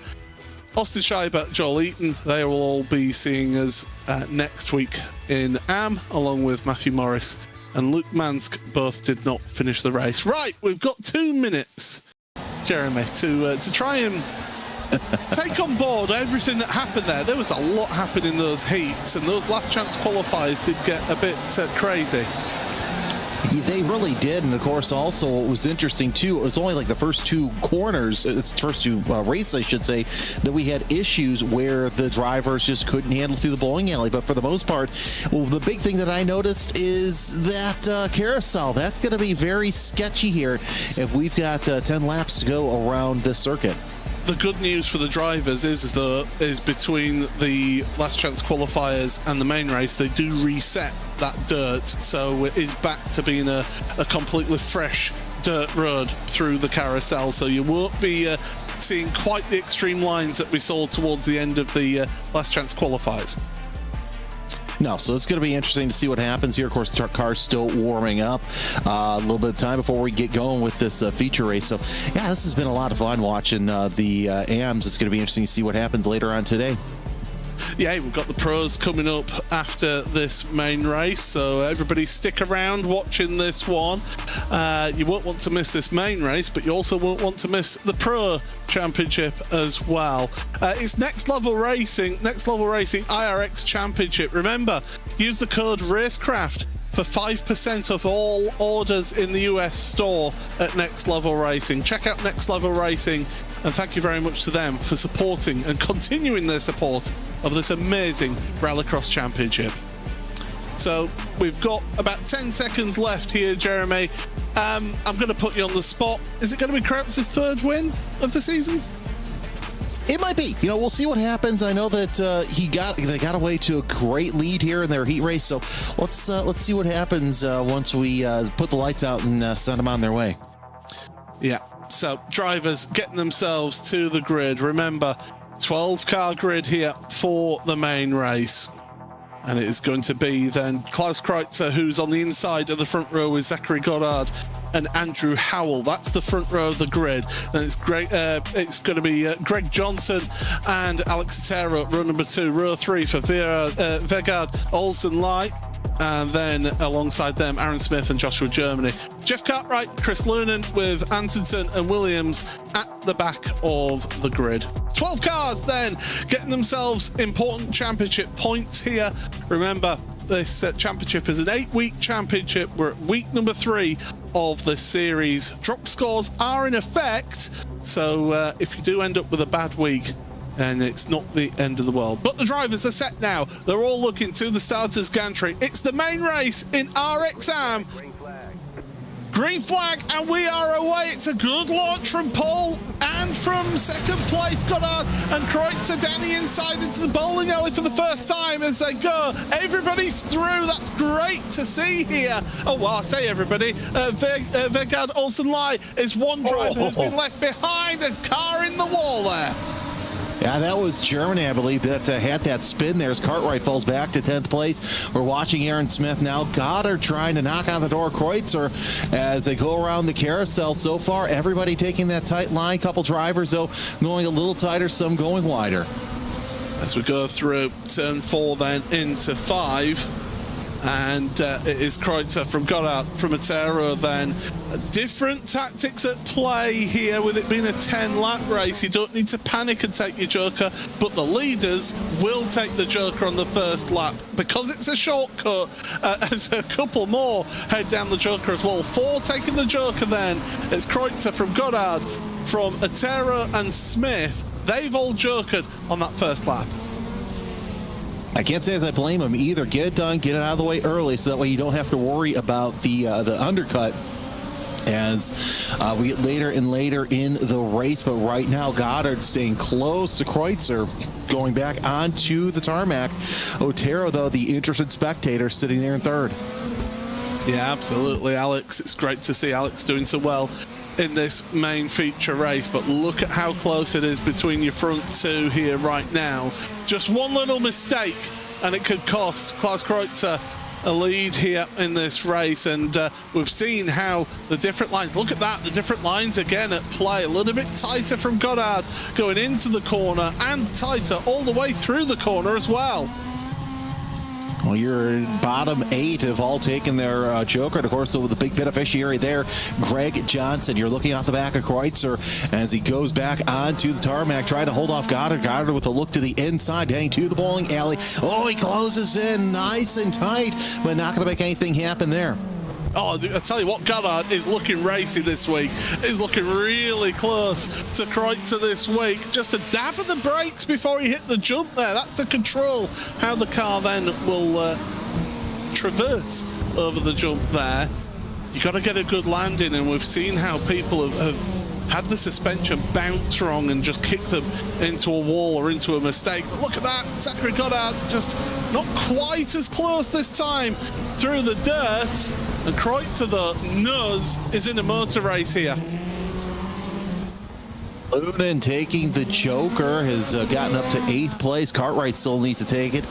Austin Scheiber, Joel Eaton. They will all be seeing us next week in Am, along with Matthew Morris and Luke Mansk. Both did not finish the race. Right, we've got 2 minutes, Jeremy, to try and take on board everything that happened there. There was a lot happening in those heats, and those last chance qualifiers did get a bit crazy. They really did, and of course, also what was interesting too, it was only like the first two corners, first two races, I should say, that we had issues where the drivers just couldn't handle through the bowling alley. But for the most part, well, the big thing that I noticed is that carousel. That's going to be very sketchy here if we've got 10 laps to go around this circuit. The good news for the drivers is between the last chance qualifiers and the main race, they do reset that dirt, so it is back to being a completely fresh dirt road through the carousel. So you won't be seeing quite the extreme lines that we saw towards the end of the last chance qualifiers. No, so it's going to be interesting to see what happens here. Of course, the car's still warming up. A little bit of time before we get going with this feature race. So, yeah, this has been a lot of fun watching the AMs. It's going to be interesting to see what happens later on today. Yeah, we've got the pros coming up after this main race, so everybody stick around watching this one. You won't want to miss this main race, but you also won't want to miss the Pro Championship as well. It's Next Level Racing iRX Championship. Remember, use the code RaceCraft for 5% of all orders in the US store at Next Level Racing. Check out Next Level Racing, and thank you very much to them for supporting and continuing their support of this amazing Rallycross Championship. So we've got about 10 seconds left here, Jeremy. I'm going to put you on the spot. Is it going to be Krautz's third win of the season? It might be. You know, we'll see what happens. I know that they got away to a great lead here in their heat race. So let's see what happens once we put the lights out and send them on their way. Yeah. So drivers getting themselves to the grid. Remember, 12-car grid here for the main race. And it is going to be then Klaus Kreutzer, who's on the inside of the front row with Zachary Goddard and Andrew Howell. That's the front row of the grid. Then it's great. It's going to be Greg Johnson and Alex Otero, row number 2. Row 3 for Vegard Olsen-Lai. And then alongside them, Aaron Smith and Joshua Germany. Jeff Cartwright, Chris Lunan with Anderson and Williams at the back of the grid. 12 cars then getting themselves important championship points here. Remember, this championship is an 8-week championship. We're at week number 3 of the series. Drop scores are in effect, so if you do end up with a bad week, and it's not the end of the world. But the drivers are set now. They're all looking to the starter's gantry. It's the main race in RXAM. Green flag, and we are away. It's a good launch from Paul and from second place Goddard and Kreutzer down the inside into the bowling alley for the first time as they go. Everybody's through. That's great to see here. Oh, well, I say everybody. Vegard Olsen-Lai is one driver who's been left behind, and car in the wall there. Yeah, that was Germany, I believe, that had that spin there as Cartwright falls back to 10th place. We're watching Aaron Smith now. Goddard trying to knock on the door of Kreutzer as they go around the carousel. So far, everybody taking that tight line. Couple drivers, though, going a little tighter, some going wider. As we go through turn 4 then into 5. And it is Kreutzer from Goddard, from Otero then. Different tactics at play here with it being a 10-lap race. You don't need to panic and take your joker, but the leaders will take the joker on the first lap because it's a shortcut. As a couple more head down the joker as well. 4 taking the joker then. It's Kreutzer from Goddard, from Otero and Smith. They've all jokered on that first lap. I can't say as I blame them either. Get it done, get it out of the way early, so that way you don't have to worry about the undercut as we get later and later in the race. But right now, Goddard staying close to Kreutzer, going back onto the tarmac. Otero, though, the interested spectator, sitting there in third. Yeah, absolutely, Alex. It's great to see Alex doing so well in this main feature race, but look at how close it is between your front 2 here right now. Just one little mistake and it could cost Klaus Kreutzer a lead here in this race, and we've seen how the different lines, look at that, the different lines again at play. A little bit tighter from Goddard going into the corner, and tighter all the way through the corner as well. Well, your bottom 8 have all taken their joker. And of course, so the big beneficiary there, Greg Johnson. You're looking off the back of Kreutzer as he goes back onto the tarmac, trying to hold off Goddard. Goddard with a look to the inside, heading to the bowling alley. Oh, he closes in nice and tight, but not going to make anything happen there. Oh, I tell you what, Goddard is looking racy this week. He's looking really close to Kreutzer this week. Just a dab of the brakes before he hit the jump there. That's to control how the car then will traverse over the jump there. You got to get a good landing, and we've seen how people have had the suspension bounce wrong and just kick them into a wall or into a mistake. But look at that, Zachary Goddard just not quite as close this time through the dirt. And Kreutzer, the Nuz, is in a motor race here. Lunan taking the Joker has gotten up to 8th place. Cartwright still needs to take it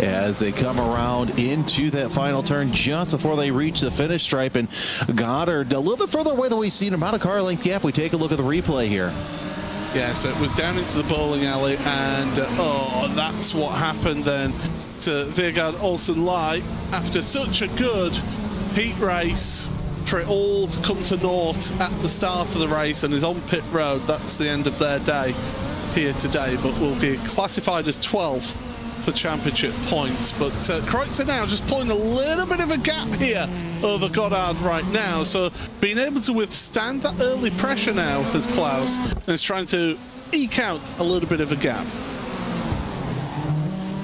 as they come around into that final turn just before they reach the finish stripe. And Goddard a little bit further away than we've seen him, about a car length gap. We take a look at the replay here. Yeah, so it was down into the bowling alley, and oh, that's what happened then to Vegard Olsen Light after such a good heat race. For it all to come to naught at the start of the race and is on pit road. That's the end of their day here today, but will be classified as 12th for championship points. But Kreutzer now just pulling a little bit of a gap here over Goddard right now, so being able to withstand that early pressure now as Klaus is trying to eke out a little bit of a gap.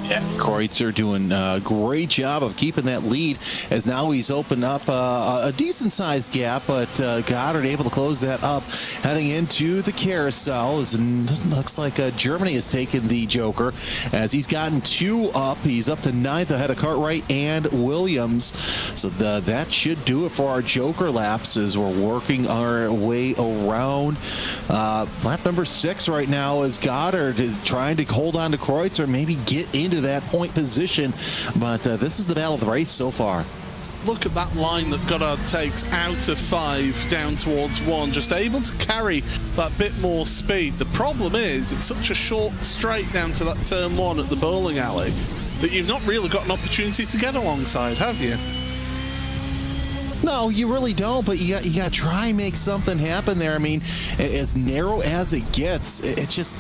Yeah, Kreutzer doing a great job of keeping that lead as now he's opened up a decent-sized gap, but Goddard able to close that up heading into the carousel. As looks like Germany has taken the Joker as he's gotten 2 up. He's up to 9th ahead of Cartwright and Williams. So that should do it for our Joker laps as we're working our way around. Lap number 6 right now as Goddard is trying to hold on to Kreutzer, maybe get into that point position, but this is the battle of the race so far. Look at that line that Goddard takes out of 5 down towards 1, just able to carry that bit more speed. The problem is it's such a short straight down to that turn 1 at the bowling alley that you've not really got an opportunity to get alongside, have you? No, you really don't, but you got to try and make something happen there. I mean, as narrow as it gets, it just,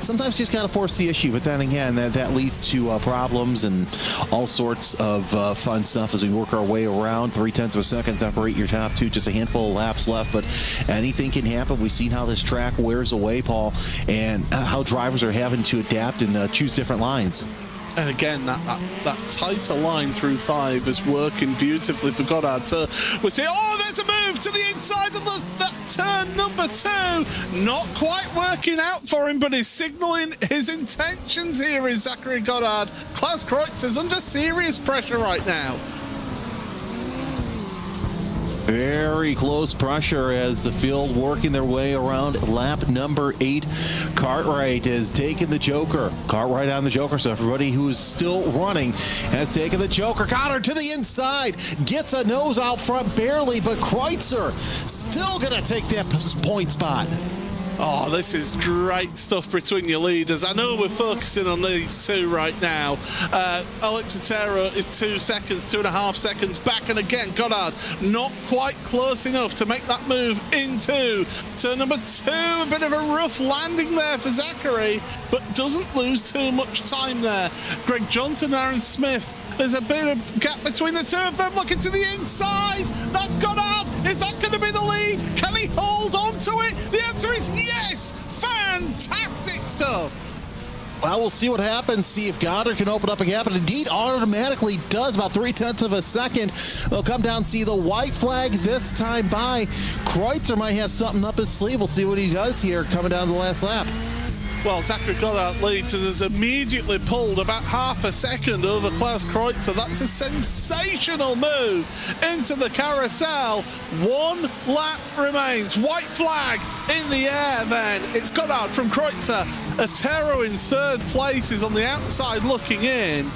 sometimes you just got to force the issue, but then again, that leads to problems and all sorts of fun stuff as we work our way around. 0.3 of a second separate your top 2, just a handful of laps left, but anything can happen. We've seen how this track wears away, Paul, and how drivers are having to adapt and choose different lines. And again, that tighter line through 5 is working beautifully for Goddard. So we see, oh, there's a move to the inside of that turn number 2. Not quite working out for him, but he's signalling his intentions here is Zachary Goddard. Klaus Kreutzer's under serious pressure right now. Very close pressure as the field working their way around lap number 8. Cartwright has taken the Joker. Cartwright on the Joker, so everybody who is still running has taken the Joker. Goddard to the inside, gets a nose out front barely, but Kreutzer still going to take that point spot. Oh, this is great stuff between your leaders. I know we're focusing on these 2 right now. Alex Otero is 2 seconds, 2.5 seconds back. And again, Goddard not quite close enough to make that move into turn number 2. A bit of a rough landing there for Zachary, but doesn't lose too much time there. Greg Johnson, Aaron Smith. There's a bit of gap between the 2 of them. Looking to the inside. That's Goddard. Is that going to be the lead? Can he hold on to it? The answer is yes. Fantastic stuff. Well, we'll see what happens. See if Goddard can open up a gap. And indeed, automatically does, about 0.3 of a second. They'll come down, see the white flag this time by. Kreutzer might have something up his sleeve. We'll see what he does here coming down the last lap. Well, Zachary Goddard leads and has immediately pulled about half a second over Klaus Kreutzer. That's a sensational move into the carousel. 1 lap remains. White flag in the air then. It's Goddard from Kreutzer. Otero in 3rd place is on the outside looking in.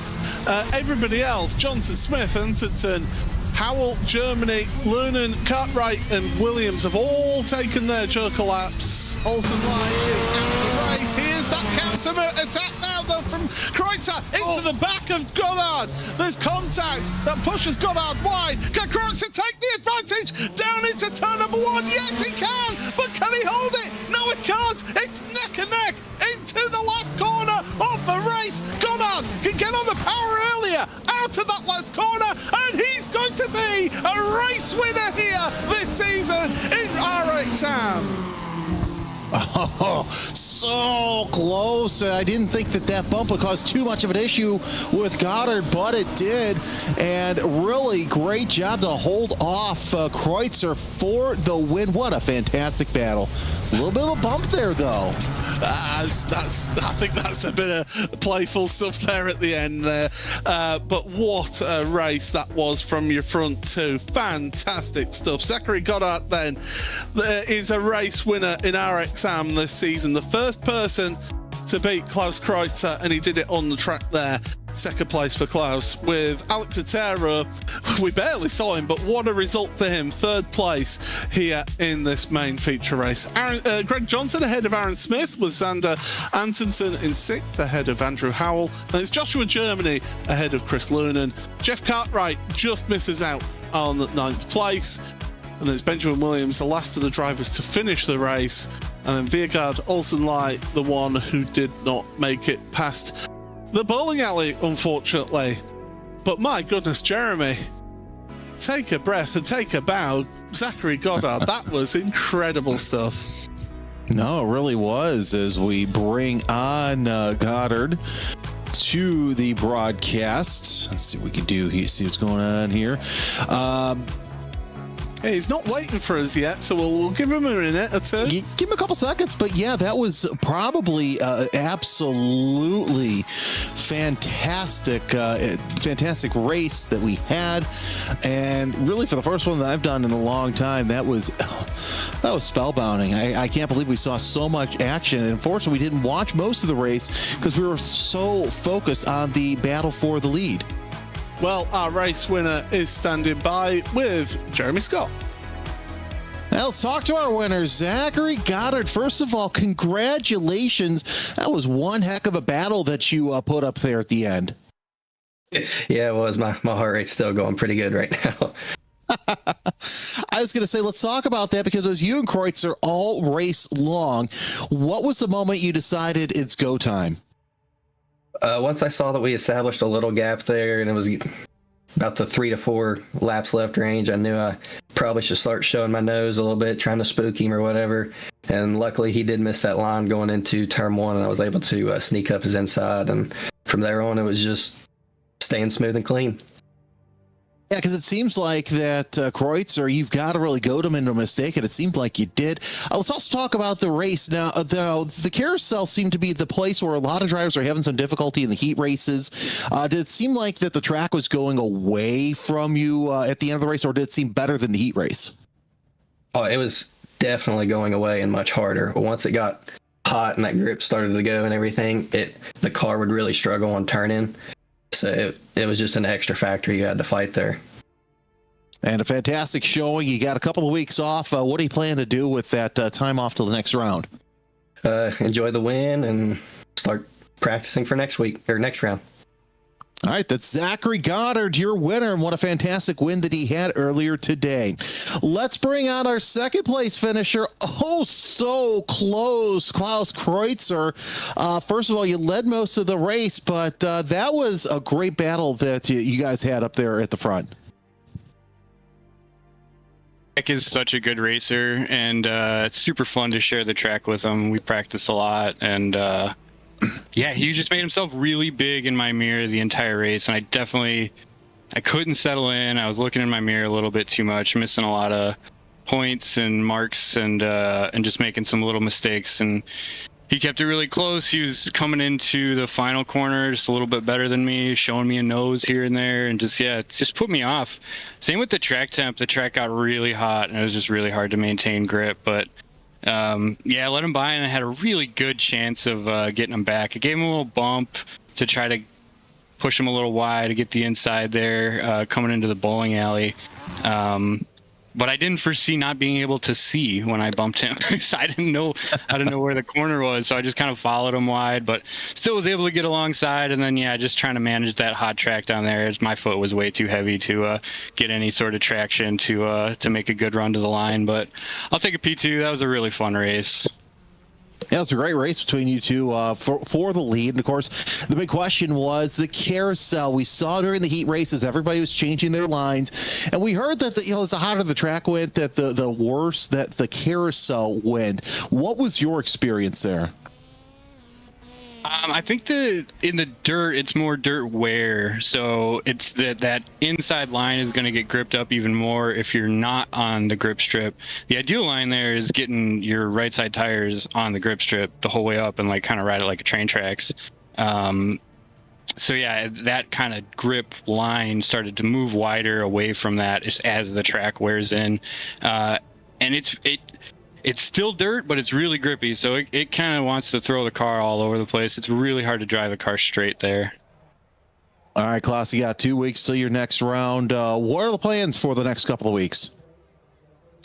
Everybody else, Johnson, Smith, Anderton, Howell, Germany, Lunan, Cartwright and Williams have all taken their Joker laps. Olsen Light is out of the race. Here's that counter attack now though from Kreutzer into the back of Goddard. There's contact that pushes Goddard wide. Can Kreutzer take the advantage down into turn number 1? Yes, he can, but can he hold it? No, he can't. It's neck and neck into the last corner of the race. Goddard can get on the power earlier out of that last corner, and he's going to be a race winner here this season in RXM. Oh, so close. I didn't think that bump would cause too much of an issue with Goddard, but it did. And really great job to hold off Kreutzer for the win. What a fantastic battle. A little bit of a bump there, though. I think that's a bit of playful stuff there at the end there. But what a race that was from your front two. Fantastic stuff. Zachary Goddard then is a race winner in RXM this season. The first person to beat Klaus Kreutzer, and he did it on the track there. Second place for Klaus. With Alex Otero, we barely saw him, but what a result for him. Third place here in this main feature race. Greg Johnson ahead of Aaron Smith, with Xander Antonsen in 6th ahead of Andrew Howell. And it's Joshua Germany ahead of Chris Lunan. Jeff Cartwright just misses out on 9th place. And there's Benjamin Williams, the last of the drivers to finish the race. And then Viergaard Olsenleit, the one who did not make it past the bowling alley, unfortunately. But my goodness, Jeremy, take a breath and take a bow. Zachary Goddard, that was incredible stuff. No, it really was. As we bring on Goddard to the broadcast. Let's see what we can do here. See what's going on here. Hey, he's not waiting for us yet, so we'll give him a minute or two. Give him a couple seconds, but yeah, that was probably absolutely fantastic race that we had, and really for the first one that I've done in a long time, that was spellbinding. I can't believe we saw so much action, and unfortunately, we didn't watch most of the race because we were so focused on the battle for the lead. Well, our race winner is standing by with Jeremy Scott. Now let's talk to our winner, Zachary Goddard. First of all, congratulations. That was one heck of a battle that you put up there at the end. Yeah, it was. My heart rate's still going pretty good right now. I was going to say, let's talk about that because it was you and Kreutzer all race long. What was the moment you decided it's go time? Once I saw that we established a little gap there and it was about the 3 to 4 laps left range, I knew I probably should start showing my nose a little bit, trying to spook him or whatever. And luckily he did miss that line going into turn 1, and I was able to sneak up his inside. And from there on, it was just staying smooth and clean. Yeah, because it seems like that Kreutzer, you've got to really goad him into a mistake, and it seemed like you did. Let's also talk about the race. Now, the carousel seemed to be the place where a lot of drivers are having some difficulty in the heat races. Did it seem like that the track was going away from you at the end of the race, or did it seem better than the heat race? Oh, it was definitely going away and much harder. Once it got hot and that grip started to go and everything, the car would really struggle on turn-in. So it was just an extra factor you had to fight there. And a fantastic showing. You got a couple of weeks off. What do you plan to do with that time off till the next round? Enjoy the win and start practicing for next week or next round. All right, that's Zachary Goddard, your winner, and what a fantastic win that he had earlier today. Let's bring on our second place finisher. Oh, so close, Klaus Kreutzer. First of all, you led most of the race, but that was a great battle that you guys had up there at the front. Jack is such a good racer, and it's super fun to share the track with him. We practice a lot, and yeah, he just made himself really big in my mirror the entire race, and I couldn't settle in. I was looking in my mirror a little bit too much, missing a lot of points and marks, and just making some little mistakes. And he kept it really close. He was coming into the final corner just a little bit better than me, showing me a nose here and there, and it just put me off. Same with the track temp. The track got really hot, and it was just really hard to maintain grip, but I let him by, and I had a really good chance of getting him back. I gave him a little bump to try to push him a little wide to get the inside there coming into the bowling alley. But I didn't foresee not being able to see when I bumped him. So I didn't know where the corner was, so I just kind of followed him wide, but still was able to get alongside. And then just trying to manage that hot track down there, as my foot was way too heavy to get any sort of traction to make a good run to the line. But I'll take a P2. That was a really fun race. Yeah, it's a great race between you two for the lead. And, of course, the big question was the carousel. We saw during the heat races, everybody was changing their lines. And we heard that, as the hotter the track went, that the worse that the carousel went. What was your experience there? I think in the dirt, it's more dirt wear. So it's that inside line is going to get gripped up even more if you're not on the grip strip. The ideal line there is getting your right side tires on the grip strip the whole way up and like kind of ride it like a train tracks. So yeah, that kind of grip line started to move wider away from that as the track wears in, and it's still dirt, but it's really grippy, so it kind of wants to throw the car all over the place. It's really hard to drive a car straight there. All right, Klaus, you got 2 weeks till your next round. What are the plans for the next couple of weeks?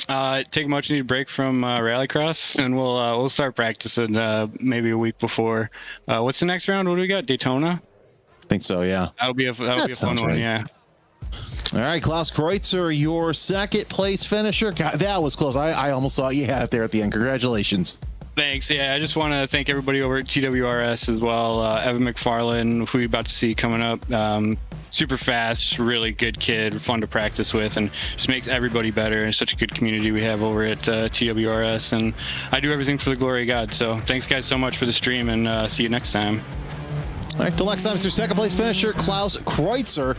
Take a much needed break from rallycross, and we'll start practicing maybe a week before. What's the next round? What do we got? Daytona? I think so, yeah. That'll be a fun one, yeah. All right, Klaus Kreutzer, your second place finisher. God, that was close. I almost thought you had it there at the end. Congratulations. Thanks. Yeah, I just want to thank everybody over at TWRS as well. Evan McFarlane, who we're about to see coming up. Super fast, really good kid, fun to practice with, and just makes everybody better. It's such a good community we have over at TWRS, and I do everything for the glory of God. So thanks, guys, so much for the stream, and see you next time. All right, till next time, it's your second place finisher, Klaus Kreutzer.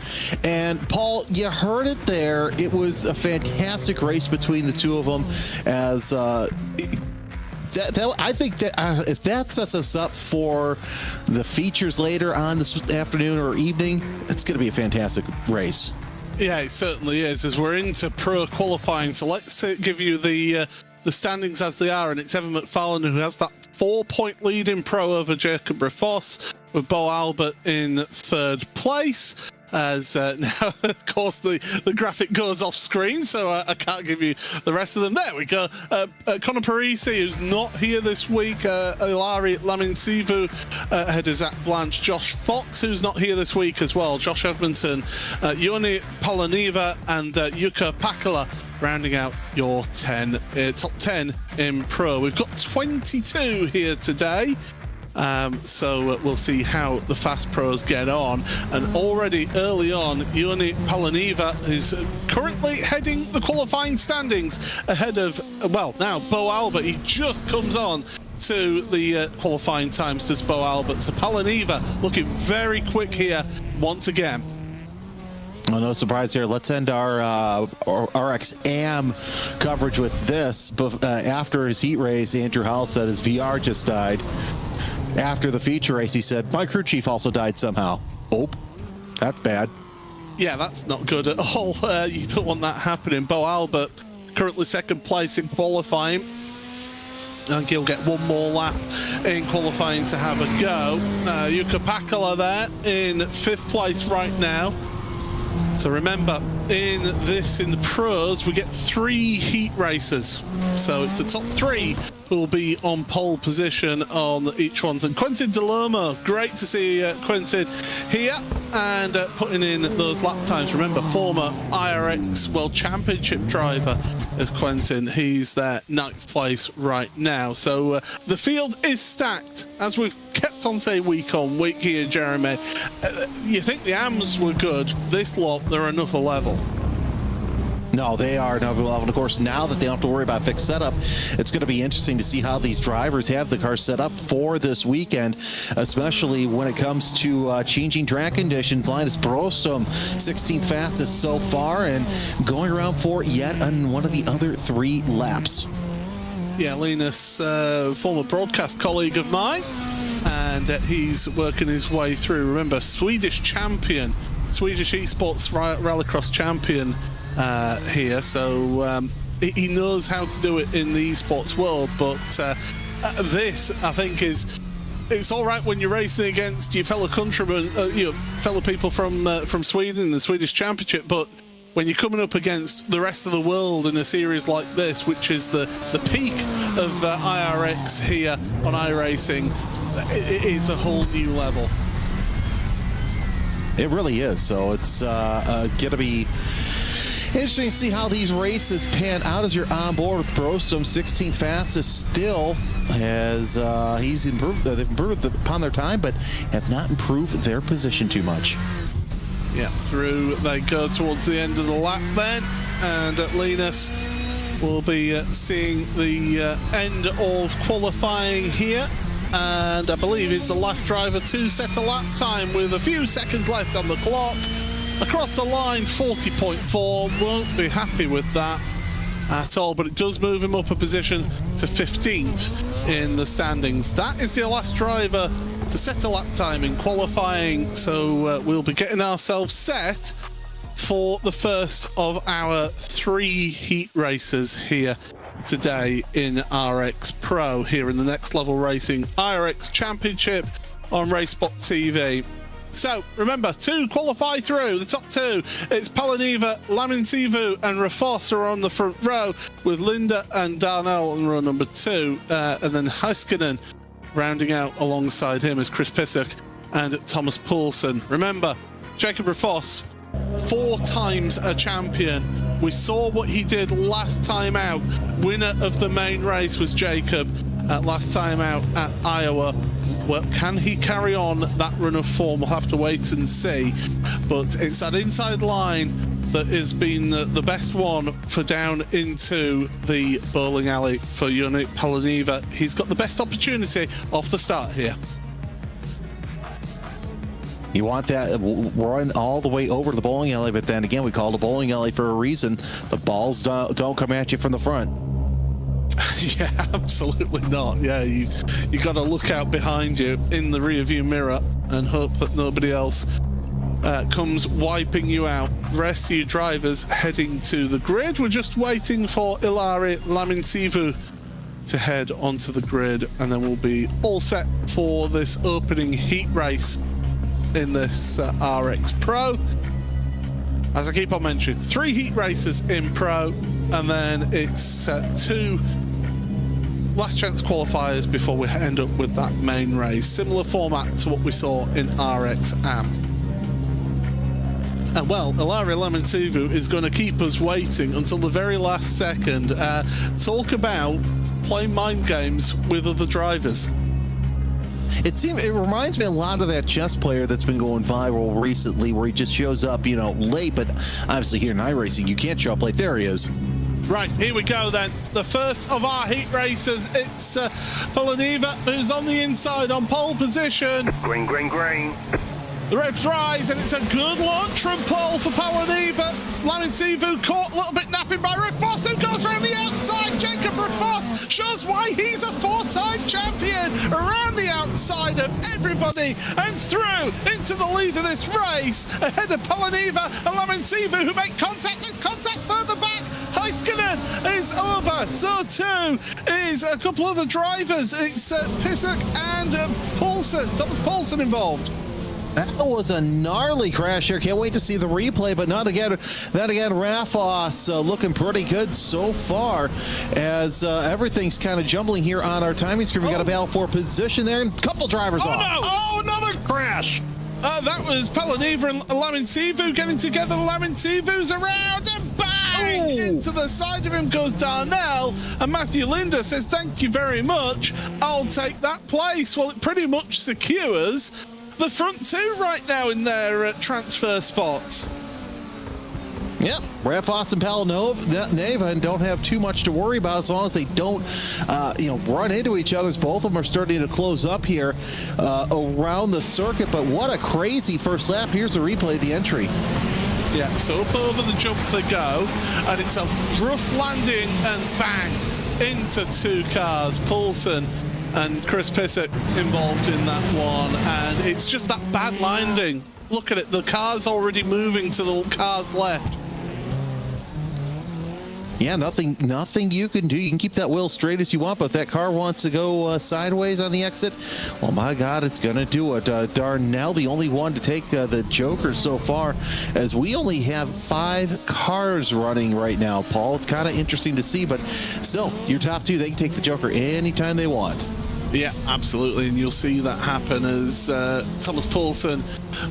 And Paul, you heard it there. It was a fantastic race between the two of them. As I think that if that sets us up for the features later on this afternoon or evening, it's going to be a fantastic race. Yeah, it certainly is. As we're into pro qualifying, so let's give you the standings as they are, and it's Evan McFarlane who has that 4-point lead in pro over Jacob Refoss, with Beau Albert in third place. As now, of course, the graphic goes off screen, so I can't give you the rest of them. There we go. Conor Parise, who's not here this week. Ilari Laminsivu ahead of Zach Blanche. Josh Fox, who's not here this week as well. Josh Edmunson, Yoni Palaniva, and Yuka Pakala rounding out your top 10 in pro. We've got 22 here today. So we'll see how the fast pros get on. And already early on, Yoni Palaniva is currently heading the qualifying standings ahead of, well, now Beau Albert. He just comes on to the qualifying times, does Beau Albert. So Palaniva looking very quick here once again. Well, no surprise here. Let's end our RXAM coverage with this. After his heat race, Andrew Howell said his VR just died. After the feature race, he said, my crew chief also died somehow. Oh, that's bad. Yeah, that's not good at all. You don't want that happening. Beau Albert, currently second place in qualifying. And he'll get one more lap in qualifying to have a go. Yuka Pakala there in fifth place right now. So remember, in the pros, we get 3 heat races. So it's the top 3 who will be on pole position on each one. And Quentin Dall'Olmo, great to see Quentin here and putting in those lap times. Remember, former iRX World Championship driver is Quentin. He's there 9th place right now. So the field is stacked, as we've kept on saying week on week here, Jeremy. You think the AMs were good. This lot, they're another level. No, they are another level. And of course, now that they don't have to worry about fixed setup, it's going to be interesting to see how these drivers have the car set up for this weekend, especially when it comes to changing track conditions. Linus Brosom, 16th fastest so far, and going around for yet one of the other 3 laps. Yeah, Linus, former broadcast colleague of mine, and he's working his way through. Remember, Swedish champion, Swedish esports rallycross champion here, so he knows how to do it in the esports world. But this, I think, it's all right when you're racing against your fellow countrymen, fellow people from Sweden, the Swedish Championship. But when you're coming up against the rest of the world in a series like this, which is the peak of iRX here on iRacing, it is a whole new level. It really is. So it's going to be Interesting to see how these races pan out as you're on board with Brostom, 16th fastest still, as they've improved upon their time, but have not improved their position too much. Yeah, through they go towards the end of the lap then, and Linus will be seeing the end of qualifying here, and I believe he's the last driver to set a lap time with a few seconds left on the clock. Across the line, 40.4, won't be happy with that at all, but it does move him up a position to 15th in the standings. That is your last driver to set a lap time in qualifying, so we'll be getting ourselves set for the first of our 3 heat races here today in RX Pro, here in the Next Level Racing iRX Championship on RaceSpot TV. So remember, to qualify through the top 2, it's Palaniva, Lamintivu and Rafos are on the front row, with Linda and Darnell on row number 2, and then Heiskanen rounding out alongside him is Chris Pissick and Thomas Poulsen. Remember, Jacob Rafos, 4 times a champion. We saw what he did last time out. Winner of the main race was Jacob last time out at Iowa. Well, can he carry on that run of form? We'll have to wait and see. But it's that inside line that has been the best one for down into the bowling alley for Yannick Palaniva. He's got the best opportunity off the start here. You want that run all the way over to the bowling alley, but then again, we call it a bowling alley for a reason. The balls don't come at you from the front. Yeah, absolutely not. Yeah, you got to look out behind you in the rearview mirror and hope that nobody else comes wiping you out. Rest of your drivers heading to the grid. We're just waiting for Ilari Lamintivu to head onto the grid, and then we'll be all set for this opening heat race in this RX Pro. As I keep on mentioning, 3 heat races in Pro, and then it's 2 last chance qualifiers before we end up with that main race. Similar format to what we saw in RX Am. And well, Ilari Lamintivu is going to keep us waiting until the very last second. Talk about playing mind games with other drivers. It reminds me a lot of that chess player that's been going viral recently, where he just shows up, late, but obviously here in iRacing, you can't show up late. There he is. Right, here we go then. The first of our heat races. It's Palaniva, who's on the inside on pole position. Green, green, green. The revs rise, and it's a good launch from pole for Palaniva. Lamintivu caught a little bit napping by Rafos, who goes around the outside. Jacob Rafos shows why he's a 4-time champion, around the outside of everybody and through into the lead of this race, ahead of Palaniva and Lamintivu, who make contact. There's contact further back. Heiskanen is over. So too is a couple of the drivers. It's Pissick and Thomas Poulsen involved. That was a gnarly crash here. Can't wait to see the replay, but not again. Rafos looking pretty good so far, as everything's kind of jumbling here on our timing screen. We got a battle for position there, and a couple drivers off. No. Oh, another crash. That was Palaniva and Lamintivu getting together. Lamintivu's around, and bang! Ooh. Into the side of him goes Darnell, and Matthew Linda says, "Thank you very much. I'll take that place." Well, it pretty much secures the front 2 right now in their transfer spots. Yep, Rafos and Palaniva don't have too much to worry about as long as they don't, run into each other. Both of them are starting to close up here around the circuit. But what a crazy first lap! Here's the replay of the entry. Yeah, so up over the jump they go, and it's a rough landing, and bang into 2 cars. Poulsen and Chris Pissick involved in that one, and it's just that bad landing. Look at it, the car's already moving to the car's left. Yeah, nothing you can do. You can keep that wheel straight as you want, but if that car wants to go sideways on the exit, well, my God, it's going to do it. Darnell, the only one to take the Joker so far, as we only have 5 cars running right now, Paul. It's kind of interesting to see, but still, your top 2, they can take the Joker anytime they want. Yeah, absolutely, and you'll see that happen as Thomas Poulsen,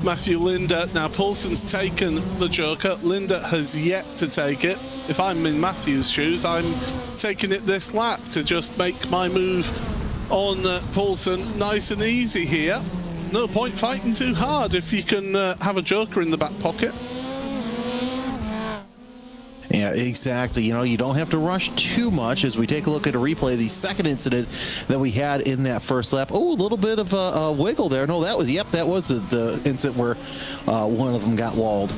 Matthew Linder. Now, Poulsen's taken the Joker. Linder has yet to take it. If I'm in Matthew's shoes, I'm taking it this lap to just make my move on Poulsen nice and easy here. No point fighting too hard if you can have a Joker in the back pocket. Yeah, exactly. You know, you don't have to rush too much as we take a look at a replay of the second incident that we had in that first lap. Oh, a little bit of a wiggle there. No, that was the incident where one of them got walled.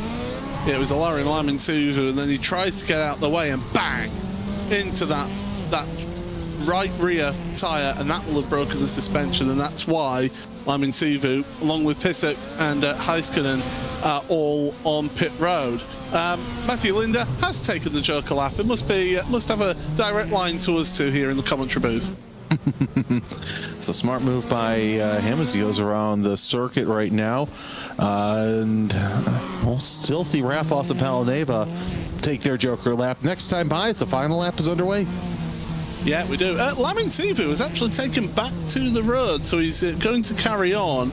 Yeah, it was a Larry Lamintuvu, and then he tries to get out the way and bang into that right rear tyre, and that will have broken the suspension, and that's why Lamintuvu, along with Pisek and Heiskanen, are all on pit road. Matthew Linder has taken the Joker lap. It must have a direct line to us two here in the commentary booth. So smart move by him as he goes around the circuit right now. And we'll still see Rafos and Palaneva take their Joker lap. Next time by, as the final lap is underway. Yeah, we do. Lamintuvu is actually taken back to the road, so he's going to carry on.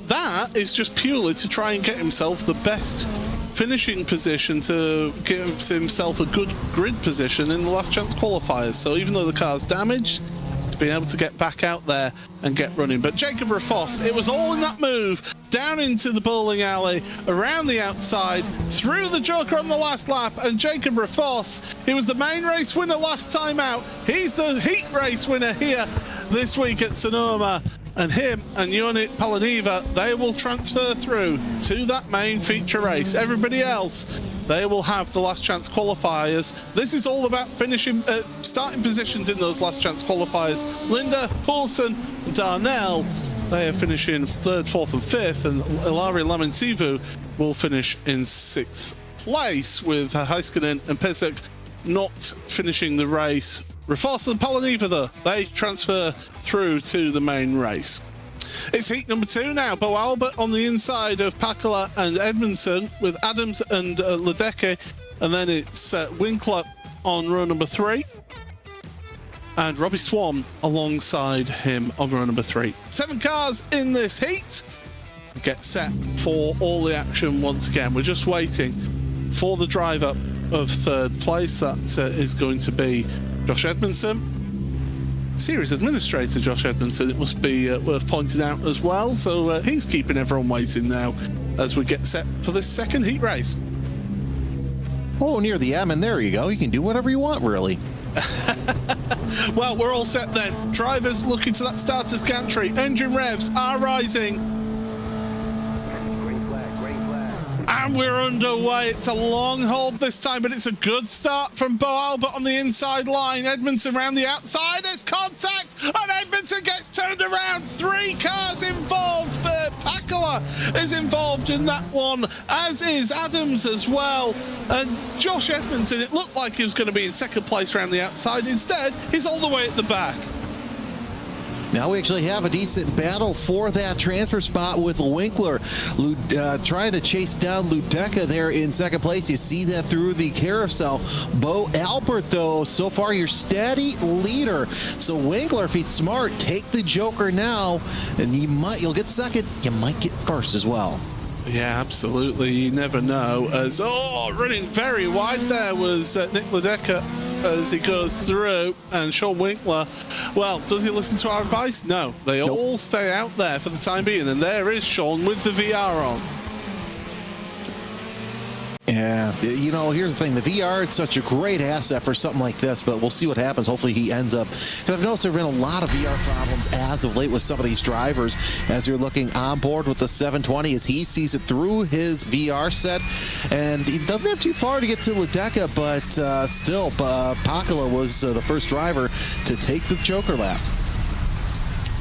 That is just purely to try and get himself the best finishing position, to give himself a good grid position in the last chance qualifiers. So even though the car's damaged, to be able to get back out there and get running. But Jacob Rafos, it was all in that move, down into the bowling alley, around the outside, through the Joker on the last lap, and Jacob Rafos, he was the main race winner last time out. He's the heat race winner here this week at Sonoma. And him and Ionit Palaneva, they will transfer through to that main feature race. Everybody else, they will have the last chance qualifiers. This is all about finishing, starting positions in those last chance qualifiers. Linder, Poulsen, Darnell, they are finishing 3rd, 4th, and 5th, and Ilari Lamintuvu will finish in 6th place, with Heiskanen and Pisek not finishing the race. Rafos and Palaneva, though, they transfer through to the main race. It's heat number 2 now. Beau Albert on the inside of Pakala and Edmunson, with Adams and Ledecky, and then it's Winkler on row number 3, and Robbie Swan alongside him on row number 3. 7 cars in this heat. Get set for all the action once again. We're just waiting for the driver of 3rd place. That is going to be Josh Edmunson. Series administrator Josh Edmunson, it must be worth pointing out as well. So he's keeping everyone waiting now as we get set for this second heat race. Oh, near the M, and there you go. You can do whatever you want, really. Well, we're all set then. Drivers looking to that starter's gantry. Engine revs are rising. And we're underway. It's a long hold this time, but it's a good start from Beau Albert on the inside line. Edmunson around the outside. There's contact, and Edmunson gets turned around. 3 cars involved, but Pakala is involved in that one, as is Adams as well. And Josh Edmunson, it looked like he was going to be in 2nd place around the outside. Instead, he's all the way at the back. Now we actually have a decent battle for that transfer spot with Winkler trying to chase down Ledecky there in 2nd place. You see that through the carousel. Beau Albert, though, so far your steady leader. So Winkler, if he's smart, take the Joker now, and you'll get 2nd. You might get 1st as well. Yeah, absolutely. You never know. As running very wide there was Nick Ledecky as he goes through, and Sean Winkler, well, does he listen to our advice? No. They all stay out there for the time being, and there is Sean with the VR on. Yeah, you know, here's the thing. The VR, it's such a great asset for something like this, but we'll see what happens. Hopefully he ends up, because I've noticed there have been a lot of VR problems as of late with some of these drivers. As you're looking on board with the 720, as he sees it through his VR set, and he doesn't have too far to get to Ledecky, but still, Pakala was the first driver to take the Joker lap.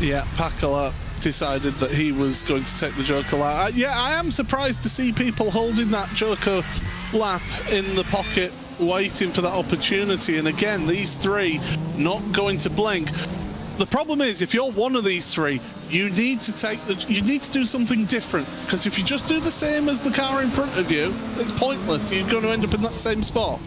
Yeah, Pakala decided that he was going to take the Joker lap. Yeah, I am surprised to see people holding that Joker lap in the pocket, waiting for that opportunity. And again, these 3 not going to blink. The problem is, if you're one of these 3, you need to do something different, because if you just do the same as the car in front of you, it's pointless. You're going to end up in that same spot.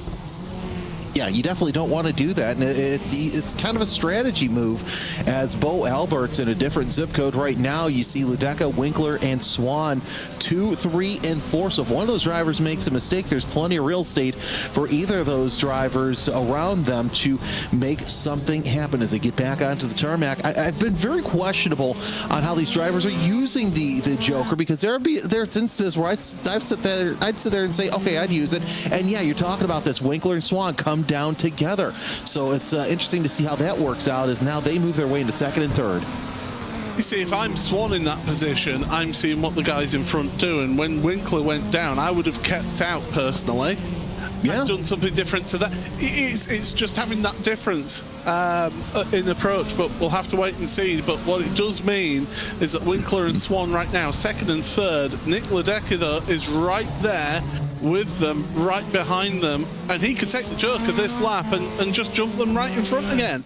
Yeah, you definitely don't want to do that, and it's kind of a strategy move. As Beau Albert's in a different zip code right now, you see Ledeca, Winkler, and Swan 2, 3, and 4. So if one of those drivers makes a mistake, there's plenty of real estate for either of those drivers around them to make something happen as they get back onto the tarmac. I've been very questionable on how these drivers are using the Joker, because there's instances where I'd sit there and say, okay, I'd use it, and yeah, you're talking about this. Winkler and Swan come down together. So it's interesting to see how that works out, as now they move their way into second and third. You see, if I'm Swan in that position, I'm seeing what the guys in front do, and when Winkler went down, I would have kept out personally. Yeah. I've done something different to that. It's just having that difference in approach, but we'll have to wait and see. But what it does mean is that Winkler and Swan right now, second and third. Nick Ledeca, though, is right there with them, right behind them, and he could take the Joker this lap and just jump them right in front again.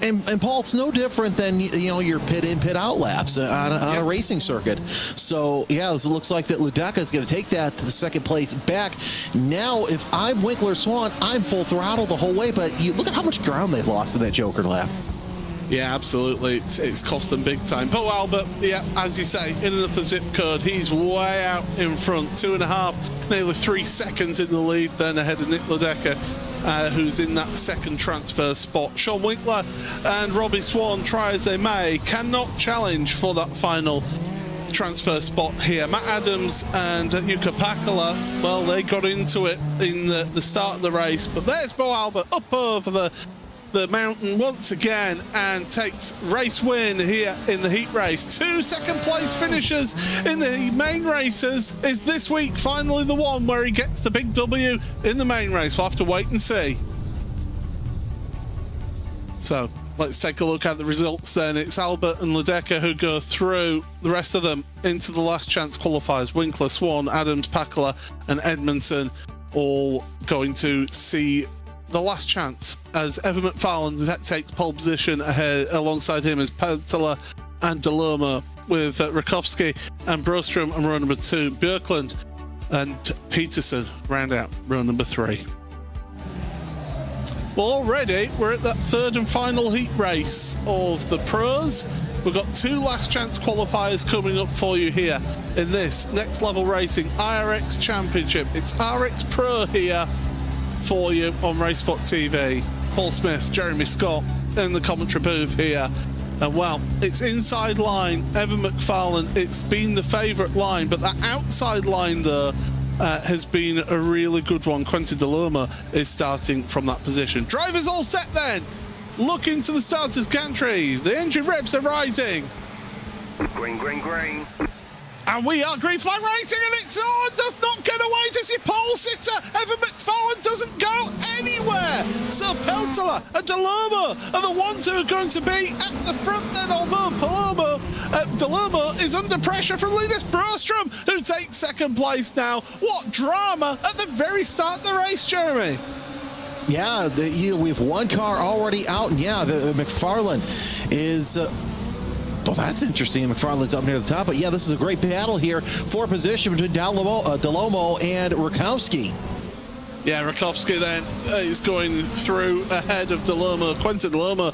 And Paul, it's no different than, you know, your pit in, pit out laps on a racing circuit. So yeah, it looks like that Ledeca is going to take that to the second place back. Now, if I'm Winkler Swan, I'm full throttle the whole way. But you look at how much ground they've lost in that Joker lap. Yeah, absolutely. It's cost them big time. Beau Albert, yeah, as you say, in another zip code, he's way out in front, 2.5, nearly 3 seconds in the lead, then ahead of Nick Ledeca, who's in that second transfer spot. Sean Winkler and Robbie Swan, try as they may, cannot challenge for that final transfer spot here. Matt Adams and Yuka Pakala, well, they got into it in the start of the race, but there's Beau Albert up over the mountain once again and takes race win here in the heat race. 2 second place finishers in the main races. Is this week finally the one where he gets the big W in the main race? We'll have to wait and see. So let's take a look at the results then. It's Albert and Ledeca who go through, the rest of them into the last chance qualifiers. Winkler, Swan, Adams, Pakala and Edmunson all going to see the last chance, as Evan McFarlane takes pole position ahead. Alongside him is Peltola and Dall'Olmo, with Rakowski and Brostrom on row number 2. Björklund and Peterson round out row number 3. Well, already we're at that third and final heat race of the pros. We've got 2 last chance qualifiers coming up for you here in this Next Level Racing iRX Championship. It's RX Pro here for you on RaceSpot TV. Paul Smith, Jeremy Scott in the commentary booth here. And well, it's inside line, Evan McFarlane. It's been the favourite line, but that outside line though has been a really good one. Quentin Dall'Olmo is starting from that position. Drivers all set then. Looking to the starters gantry. The engine revs are rising. Green, green, green. And we are green flag racing, and it's does not get away. Does your pole sitter Evan McFarlane doesn't go anywhere. So Peltola and Dall'Olmo are the ones who are going to be at the front then, although Dall'Olmo is under pressure from Linus Brostrom, who takes second place now. What drama at the very start of the race, Jeremy. Yeah, we have one car already out, and yeah, the McFarlane is... well, that's interesting. McFarlane's up near the top, but yeah, this is a great battle here for position between Dall'Olmo and Rakowski. Yeah, Rakowski then is going through ahead of Dall'Olmo. Quentin Dall'Olmo,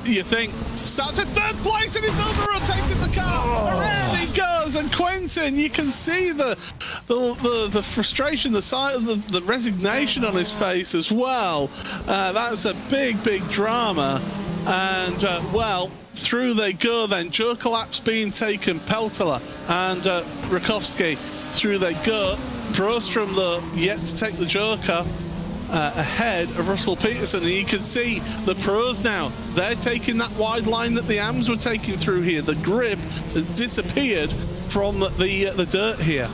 you think, started third place and he's over-rotating the car. Around he goes, and Quentin, you can see the frustration, the resignation on his face as well. That's a big, big drama. And, well, through they go then. Joker laps being taken. Peltola and Rakowski, through they go. Brostrom, though, yet to take the Joker ahead of Russell Peterson. And you can see the pros now. They're taking that wide line that the AMs were taking through here. The grip has disappeared from the dirt here.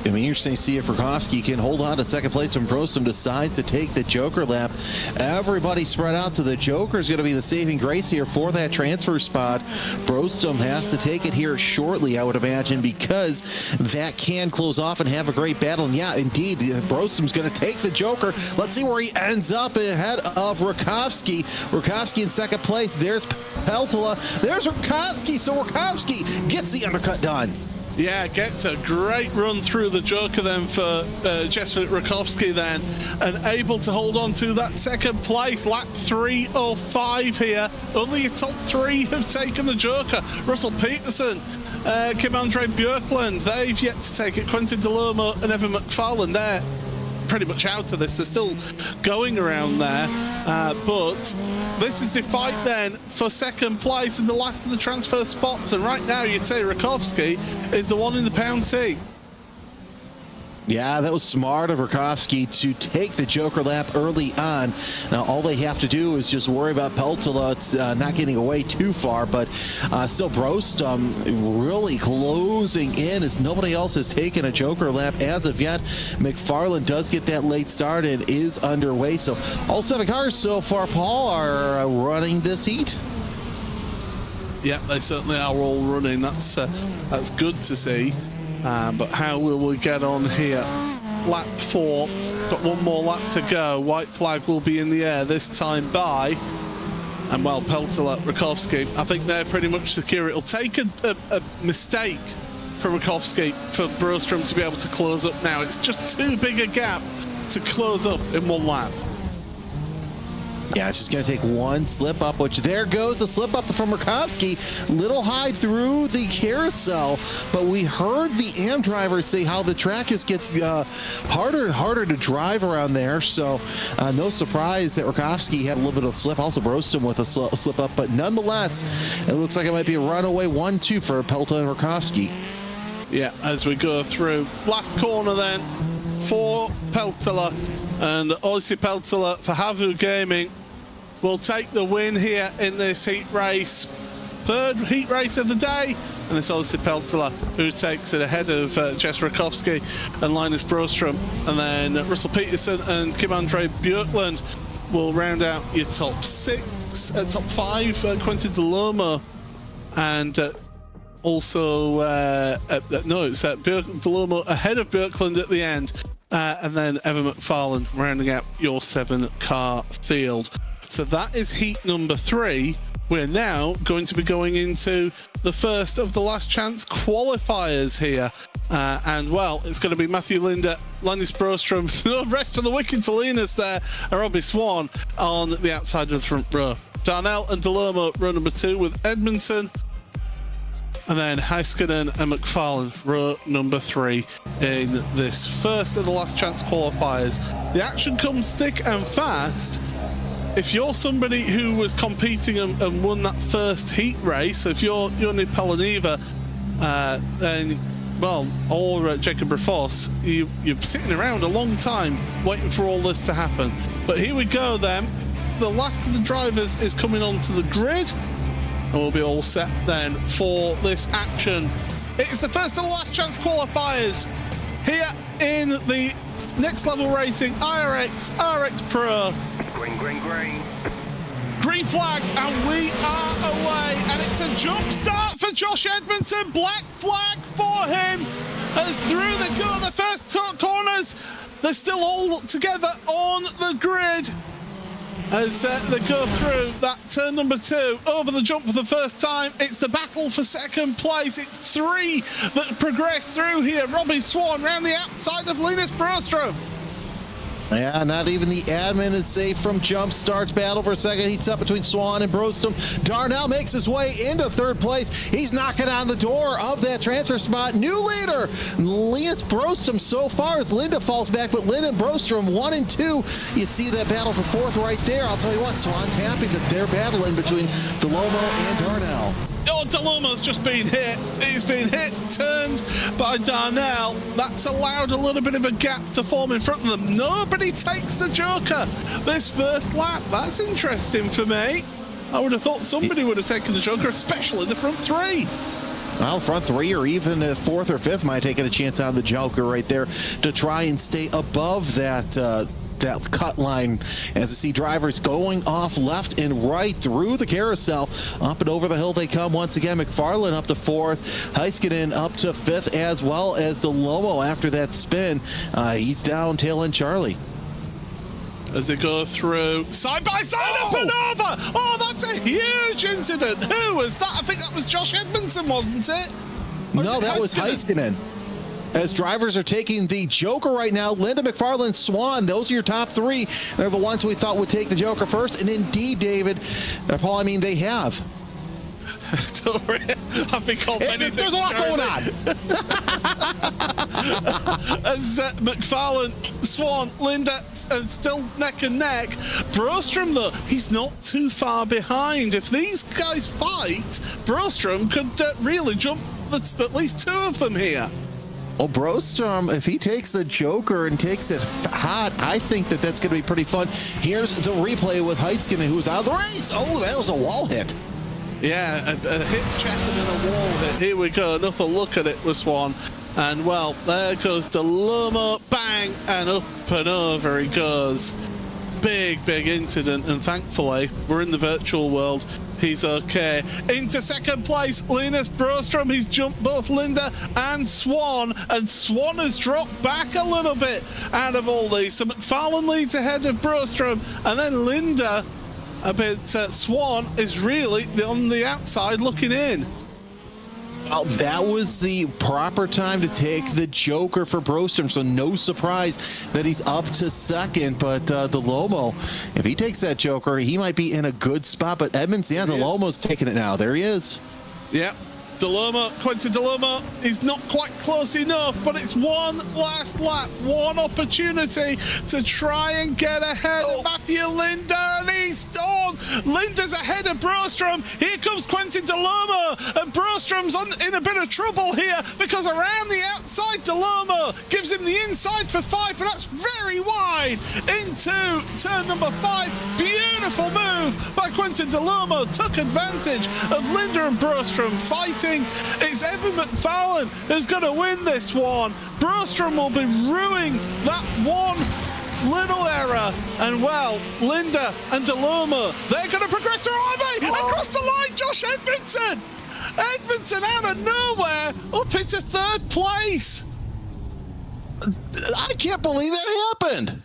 I mean, interesting to see if Rakowski can hold on to second place when Brostrom decides to take the Joker lap. Everybody spread out, so the Joker is going to be the saving grace here for that transfer spot. Brostrom has to take it here shortly, I would imagine, because that can close off and have a great battle. And yeah, indeed, Brostrom's going to take the Joker. Let's see where he ends up ahead of Rakowski. Rakowski in second place. There's Peltola. There's Rakowski. So Rakowski gets the undercut done. Yeah, gets a great run through the Joker then for Jesper Rakowski then, and able to hold on to that second place. Lap 3:05 here. Only your top three have taken the Joker. Russell Peterson, Kim-Andre Björklund, they've yet to take it. Quentin Dall'Olmo and Evan McFarlane, they're pretty much out of this. They're still going around there, but this is the fight then for second place in the last of the transfer spots, and right now you'd say Rakowski is the one in the pound seat. Yeah, that was smart of Rakowski to take the Joker lap early on. Now, all they have to do is just worry about Peltola not getting away too far, but still Brostum really closing in as nobody else has taken a Joker lap as of yet. McFarlane does get that late start and is underway. So all 7 cars so far, Paul, are running this heat. Yeah, they certainly are all running. That's good to see. But how will we get on here? Lap 4, got one more lap to go. White flag will be in the air this time by, and well, Peltola, Rakowski, I think they're pretty much secure. It'll take a mistake from Rakowski for Brostrom to be able to close up now. It's just too big a gap to close up in one lap. Yeah, it's just going to take one slip up, which there goes the slip up from Rakowski. Little high through the carousel, but we heard the AM driver say how the track gets harder and harder to drive around there. So no surprise that Rakowski had a little bit of a slip. Also Brostum with a slip up, but nonetheless, it looks like it might be a runaway 1-2 for Peltola and Rakowski. Yeah, as we go through last corner then for Peltola, and obviously Peltola for Havu Gaming will take the win here in this heat race. Third heat race of the day, and it's obviously Peltola who takes it ahead of Jess Rakowski and Linus Brostrom, and then Russell Peterson and Kim-Andre Björklund will round out your top 5. Quentin Dall'Olmo and also Dall'Olmo ahead of Björklund at the end, and then Evan McFarlane rounding out your 7-car field. So that is heat number 3. We're now going to be going into the first of the last chance qualifiers here. And well, it's going to be Matthew Linder, Linus Brostrom, no rest for the wicked for Linus there, and Robbie Swan on the outside of the front row. Darnell and Dall'Olmo row number 2 with Edmunson, and then Heiskanen and McFarlane row number 3 in this first of the last chance qualifiers. The action comes thick and fast. If you're somebody who was competing and won that first heat race, so if you're Nick Palaniva, then, well, or Jacob Rafos, you're sitting around a long time waiting for all this to happen. But here we go then. The last of the drivers is coming onto the grid, and we'll be all set then for this action. It's the first of the last chance qualifiers here in the Next Level Racing iRX RX Pro. Green, green, green. Green flag, and we are away, and it's a jump start for Josh Edmunson. Black flag for him as through the first corners. They're still all together on the grid as they go through that turn number 2 over the jump for the first time. It's the battle for second place. It's 3 that progress through here. Robbie Swan round the outside of Linus Brostrom. Yeah, not even the admin is safe from jump starts. Battle for second heats up between Swan and Brostum. Darnell makes his way into third place. He's knocking on the door of that transfer spot. New leader, Linus Brostum so far as Linda falls back, but Linda and Brostrom 1 and 2. You see that battle for fourth right there. I'll tell you what, Swan's happy that they're battling between Dall'Olmo and Darnell. Oh, Dall'Olmo's just been hit. He's been hit, turned by Darnell. That's allowed a little bit of a gap to form in front of them. Nobody takes the Joker this first lap. That's interesting for me. I would have thought somebody would have taken the Joker, especially the front 3. Well, front 3 or even 4th or 5th might have taken a chance on the Joker right there to try and stay above that cut line, as you see drivers going off left and right through the carousel. Up and over the hill they come once again. McFarlane up to 4th, Heiskanen up to 5th, as well as Dall'Olmo after that spin. He's down tail end Charlie. As they go through side by side up and over. Oh, that's a huge incident. Who was that? I think that was Josh Edmunson, wasn't it? No, that was Heiskanen. As drivers are taking the Joker right now, Linda McFarland, Swan, those are your top three. They're the ones we thought would take the Joker first. And indeed, David, Paul, I mean, they have. Don't worry. I've been called many There's a lot going on. As McFarlane, Swan, Linda still neck and neck. Brostrom, though, he's not too far behind. If these guys fight, Brostrom could really jump at least two of them here. Well, Brostrom, if he takes the Joker and takes it hot, I think that's going to be pretty fun. Here's the replay with Heiskanen, who's out of the race. Oh, that was a wall hit. Yeah, a hit chatted in a wall hit. Here we go, another look at it with Swan. And, well, there goes Dall'Olmo, bang, and up and over he goes. Big incident, and thankfully, we're in the virtual world. He's okay. Into second place, Linus Brostrom. He's jumped both Linda and Swan has dropped back a little bit out of all these. So McFarlane leads ahead of Brostrom, and then Linda, a bit, Swan is really on the outside looking in. Well, that was the proper time to take the Joker for Brostrom, so no surprise that he's up to second. But Dall'Olmo, if he takes that Joker, he might be in a good spot. But Edmunson, yeah, Dall'Olmo's taking it now. There he is. Yeah. Dall'Olmo, Quentin Dall'Olmo, is not quite close enough, but it's one last lap, one opportunity to try and get ahead of Matthew Linda, and he's on. Linda's ahead of Brostrom. Here comes Quentin Dall'Olmo, and Brostrom's in a bit of trouble here because around the outside, Dall'Olmo gives him the inside for 5, but that's very wide into turn number 5. Beautiful move by Quentin Dall'Olmo, took advantage of Linda and Brostrom fighting. It's Evan McFarlane who's going to win this one. Brostrom will be ruining that one little error. And, well, Linda and Dall'Olmo, they're going to progress, or are they? Across the line, Josh Edmunson! Edmunson out of nowhere, up into third place. I can't believe that happened.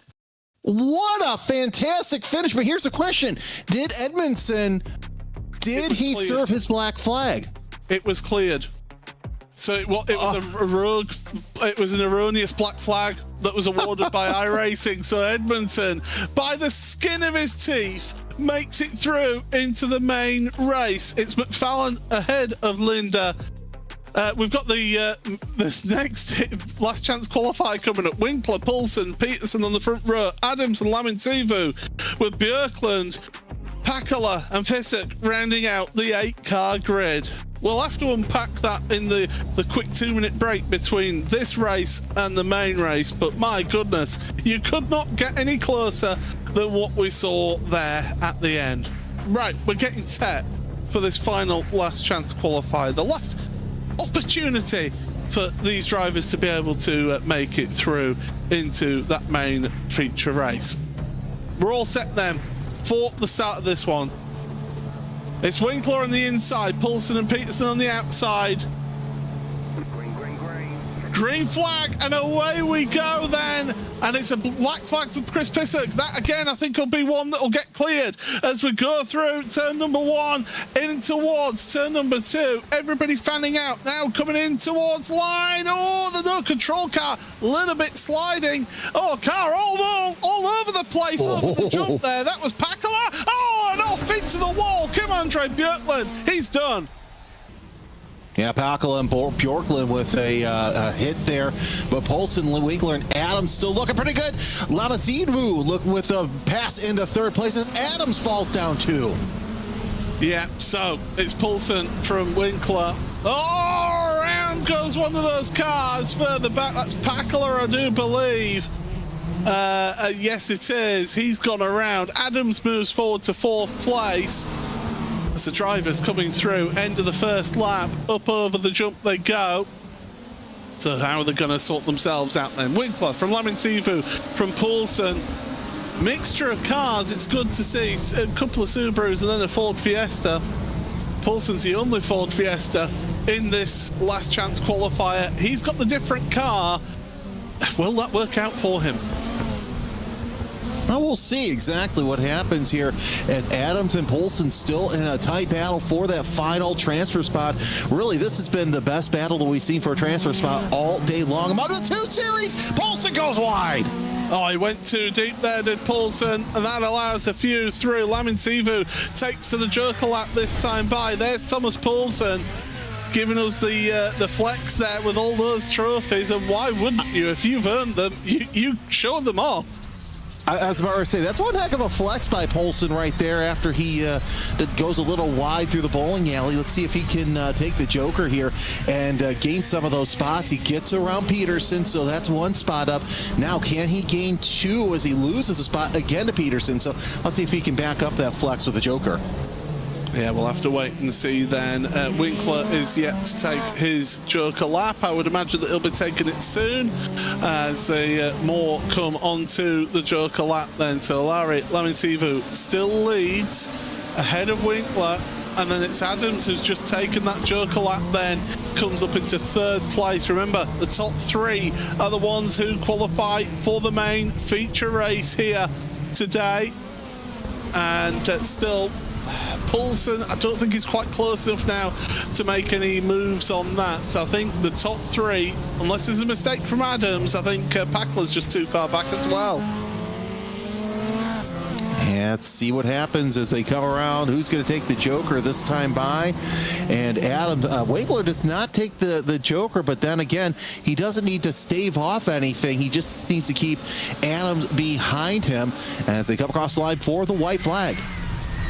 What a fantastic finish. But here's the question. Did Edmunson, did he serve his black flag? It was cleared. So it was a rogue, it was an erroneous black flag that was awarded by iRacing. So Edmunson, by the skin of his teeth, makes it through into the main race. It's McFarlane ahead of Linda. We've got this next last chance qualifier coming up. Winkler, Poulsen, Peterson on the front row, Adams and Lamintsivu with Björklund, Pakala and Fisak rounding out the 8-car grid. We'll have to unpack that in the quick 2-minute break between this race and the main race, but my goodness, you could not get any closer than what we saw there at the end. Right, we're getting set for this final last chance qualifier, the last opportunity for these drivers to be able to make it through into that main feature race. We're all set then for the start of this one. It's Winkler on the inside, Poulsen and Peterson on the outside. Green flag, and away we go then. And it's a black flag for Chris Pisak. That, again, I think will be one that will get cleared as we go through turn number 1 in towards turn number 2. Everybody fanning out now, coming in towards line. Oh, the no control car, a little bit sliding. Oh, car all over the place over the jump there. That was Pakala. Oh, and off into the wall. Come on, Andre Björklund. He's done. Yeah, Pakala and Björklund with a hit there, but Poulsen, Winkler, and Adams still looking pretty good. Lamintsivu look with a pass into third place as Adams falls down too. Yeah, so it's Poulsen from Winkler. Oh, around goes one of those cars further back. That's Pakala, I do believe. Yes, it is. He's gone around. Adams moves forward to 4th place. As the drivers coming through, end of the first lap, up over the jump they go. So how are they going to sort themselves out then? Winkler from Lamintsivu, from Poulsen. Mixture of cars, it's good to see. A couple of Subarus and then a Ford Fiesta. Poulsen's the only Ford Fiesta in this last chance qualifier. He's got the different car. Will that work out for him? Well, we'll see exactly what happens here as Adams and Poulsen still in a tight battle for that final transfer spot. Really, this has been the best battle that we've seen for a transfer spot all day long. Among the 2 series, Poulsen goes wide. Oh, he went too deep there, did Poulsen, and that allows a few through. Laminsivu takes to the Joker lap this time by. There's Thomas Poulsen giving us the flex there with all those trophies, and why wouldn't you? If you've earned them, you show them off. I was about to say, that's one heck of a flex by Poulsen right there after he goes a little wide through the bowling alley. Let's see if he can take the Joker here and gain some of those spots. He gets around Peterson, so that's one spot up. Now, can he gain 2 as he loses a spot again to Peterson? So let's see if he can back up that flex with the Joker. Yeah, we'll have to wait and see then. Winkler is yet to take his Joker lap. I would imagine that he'll be taking it soon as more come onto the Joker lap then. So Larry Laminsivu still leads ahead of Winkler, and then it's Adams who's just taken that Joker lap then, comes up into 3rd place. Remember, the top 3 are the ones who qualify for the main feature race here today. And still, Poulsen, I don't think he's quite close enough now to make any moves on that. So I think the top 3, unless there's a mistake from Adams, I think Packler's just too far back as well. And let's see what happens as they come around. Who's going to take the Joker this time by? And Adams, Winkler does not take the Joker, but then again, he doesn't need to stave off anything. He just needs to keep Adams behind him as they come across the line for the white flag.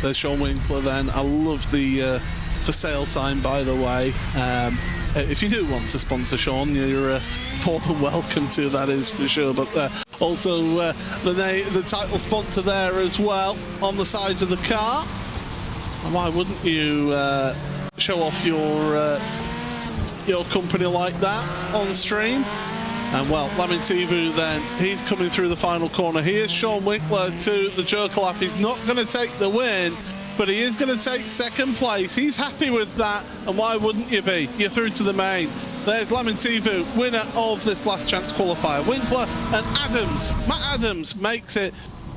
There's Sean Winkler then. I love the for sale sign, by the way. If you do want to sponsor Sean, you're more than welcome to, that is for sure. But also the title sponsor there as well on the side of the car. And why wouldn't you show off your company like that on stream? And well, Laminsivu then, he's coming through the final corner. Here's Sean Winkler to the Joker lap. He's not going to take the win, but he is going to take 2nd place. He's happy with that, and why wouldn't you be? You're through to the main. There's Laminsivu, winner of this last chance qualifier. Winkler and Adams, Matt Adams makes it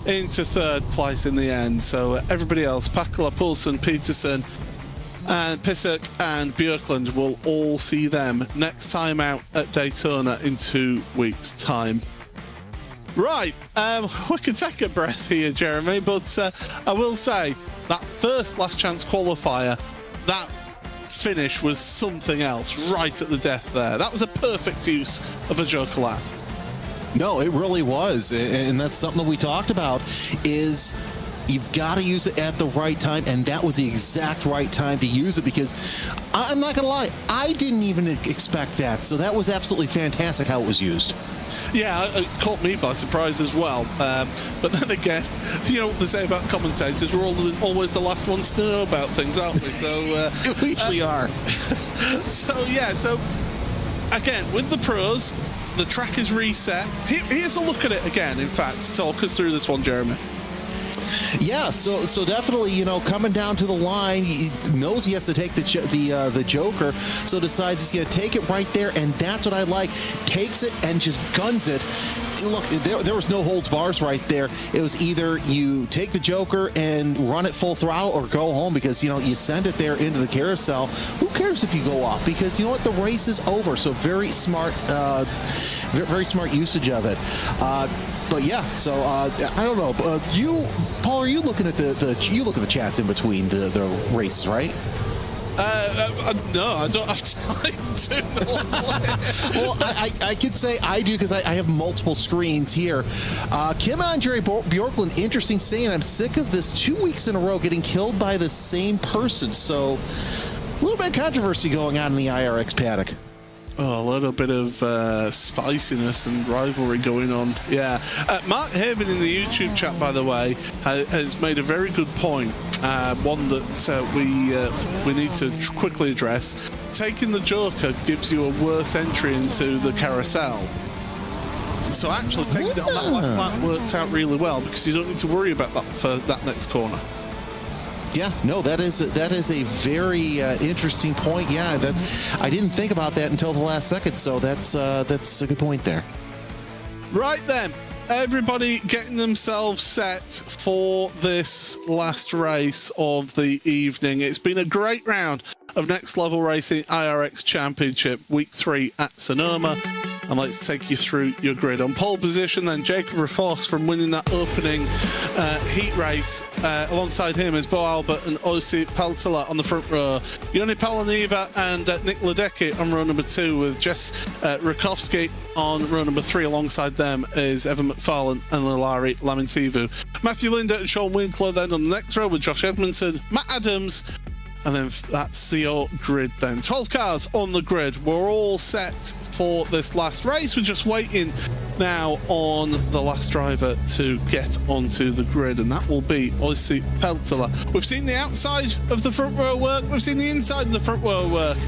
into 3rd place in the end. So everybody else, Pakala, Poulsen, Peterson, and Pisek and Björklund, will all see them next time out at Daytona in 2 weeks' time. Right, we can take a breath here, Jeremy, but I will say that first last chance qualifier, that finish was something else right at the death there. That was a perfect use of a Joker lap. No, it really was, and that's something that we talked about, is you've got to use it at the right time, and that was the exact right time to use it, because I'm not going to lie, I didn't even expect that, so that was absolutely fantastic how it was used. Yeah, it caught me by surprise as well. But then again, you know what they say about commentators, we're always the last ones to know about things, aren't we? So we usually are. So again, with the pros, the track is reset. Here's a look at it again, in fact. Talk us through this one, Jeremy. Yeah, so definitely, you know, coming down to the line, he knows he has to take the Joker, so decides he's going to take it right there, and that's what I like. Takes it and just guns it. Look, there was no holds bars right there. It was either you take the Joker and run it full throttle or go home, because, you know, you send it there into the carousel. Who cares if you go off? Because, you know what, the race is over. So very smart usage of it. But yeah, so I don't know. You, Paul, are you looking at the chats in between the races, right? No, I don't have time to. Well, I could say I do, because I have multiple screens here. Kim Andre Bjorklund, interesting saying, I'm sick of this 2 weeks in a row getting killed by the same person. So a little bit of controversy going on in the iRX paddock. Oh, a little bit of spiciness and rivalry going on. Yeah. Mark Haven in the YouTube chat, by the way, has made a very good point. One that we need to quickly address. Taking the Joker gives you a worse entry into the carousel. So actually taking it on that last lap works out really well, because you don't need to worry about that for that next corner. Yeah, no, that is a very interesting point. Yeah, I didn't think about that until the last second, so that's a good point there. Right then, everybody getting themselves set for this last race of the evening. It's been a great round of Next Level Racing iRX Championship Week 3 at Sonoma. And let's take you through your grid. On pole position, then, Jacob Rafos from winning that opening heat race. Alongside him is Beau Albert and Ossi Peltola on the front row. Joni Palaniva and Nick Ledecky on row number 2, with Jess Rakowski on row number 3. Alongside them is Evan McFarlane and Lalari Lamintivu. Matthew Linda and Sean Winkler then on the next row with Josh Edmunson, Matt Adams, and then that's your grid then. 12 cars on the grid. We're all set for this last race. We're just waiting now on the last driver to get onto the grid, and that will be Ossi Peltola. We've seen the outside of the front row work. We've seen the inside of the front row work.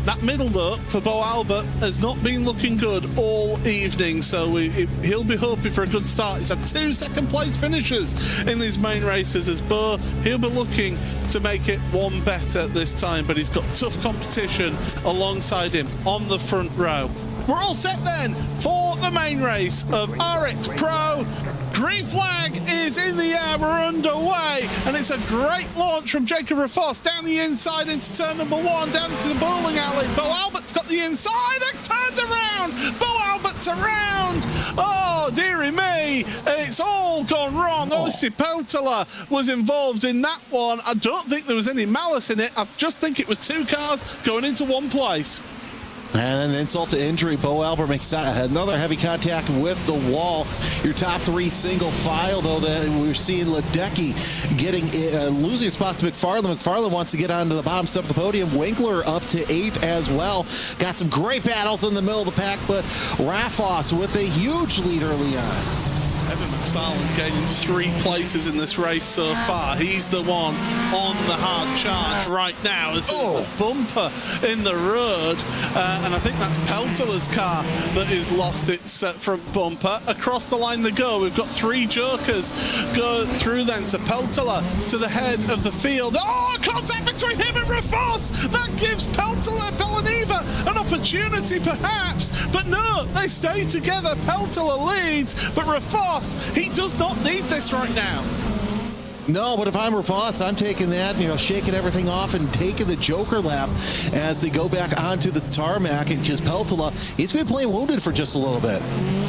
That middle, though, for Beau Albert has not been looking good all evening, so he'll be hoping for a good start. He's had 2 second-place finishes in these main races as Beau. He'll be looking to make it one better this time, but he's got tough competition alongside him on the front row. We're all set then for the main race of RX Pro. Green flag is in the air, we're underway, and it's a great launch from Jacob Rafos down the inside into turn number 1, down to the bowling alley. Beau Albert's got the inside and turned around. Beau Albert's around. Oh, dearie me, it's all gone wrong. Ossi Peltola was involved in that one. I don't think there was any malice in it. I just think it was 2 cars going into one place. And an insult to injury. Beau Albert makes another heavy contact with the wall. Your top 3 single file, though, we're seeing Ledecky getting losing a spot to McFarlane. McFarlane wants to get onto the bottom step of the podium. Winkler up to 8th as well. Got some great battles in the middle of the pack, but Rafos with a huge lead early on. Evan McFarlane gaining 3 places in this race so far. He's the one on the hard charge right now as there's a bumper in the road. And I think that's Peltola's car that has lost its front bumper. Across the line they go. We've got 3 jokers go through then to Peltola to the head of the field. Oh, contact between him and Rafos. That gives Peltola Palaniva an opportunity perhaps. But no, they stay together. Peltola leads, but Rafos, he does not need this right now. No, but if I'm Rafos, I'm taking that, shaking everything off and taking the Joker lap as they go back onto the tarmac, and because Peltola, he's been playing wounded for just a little bit.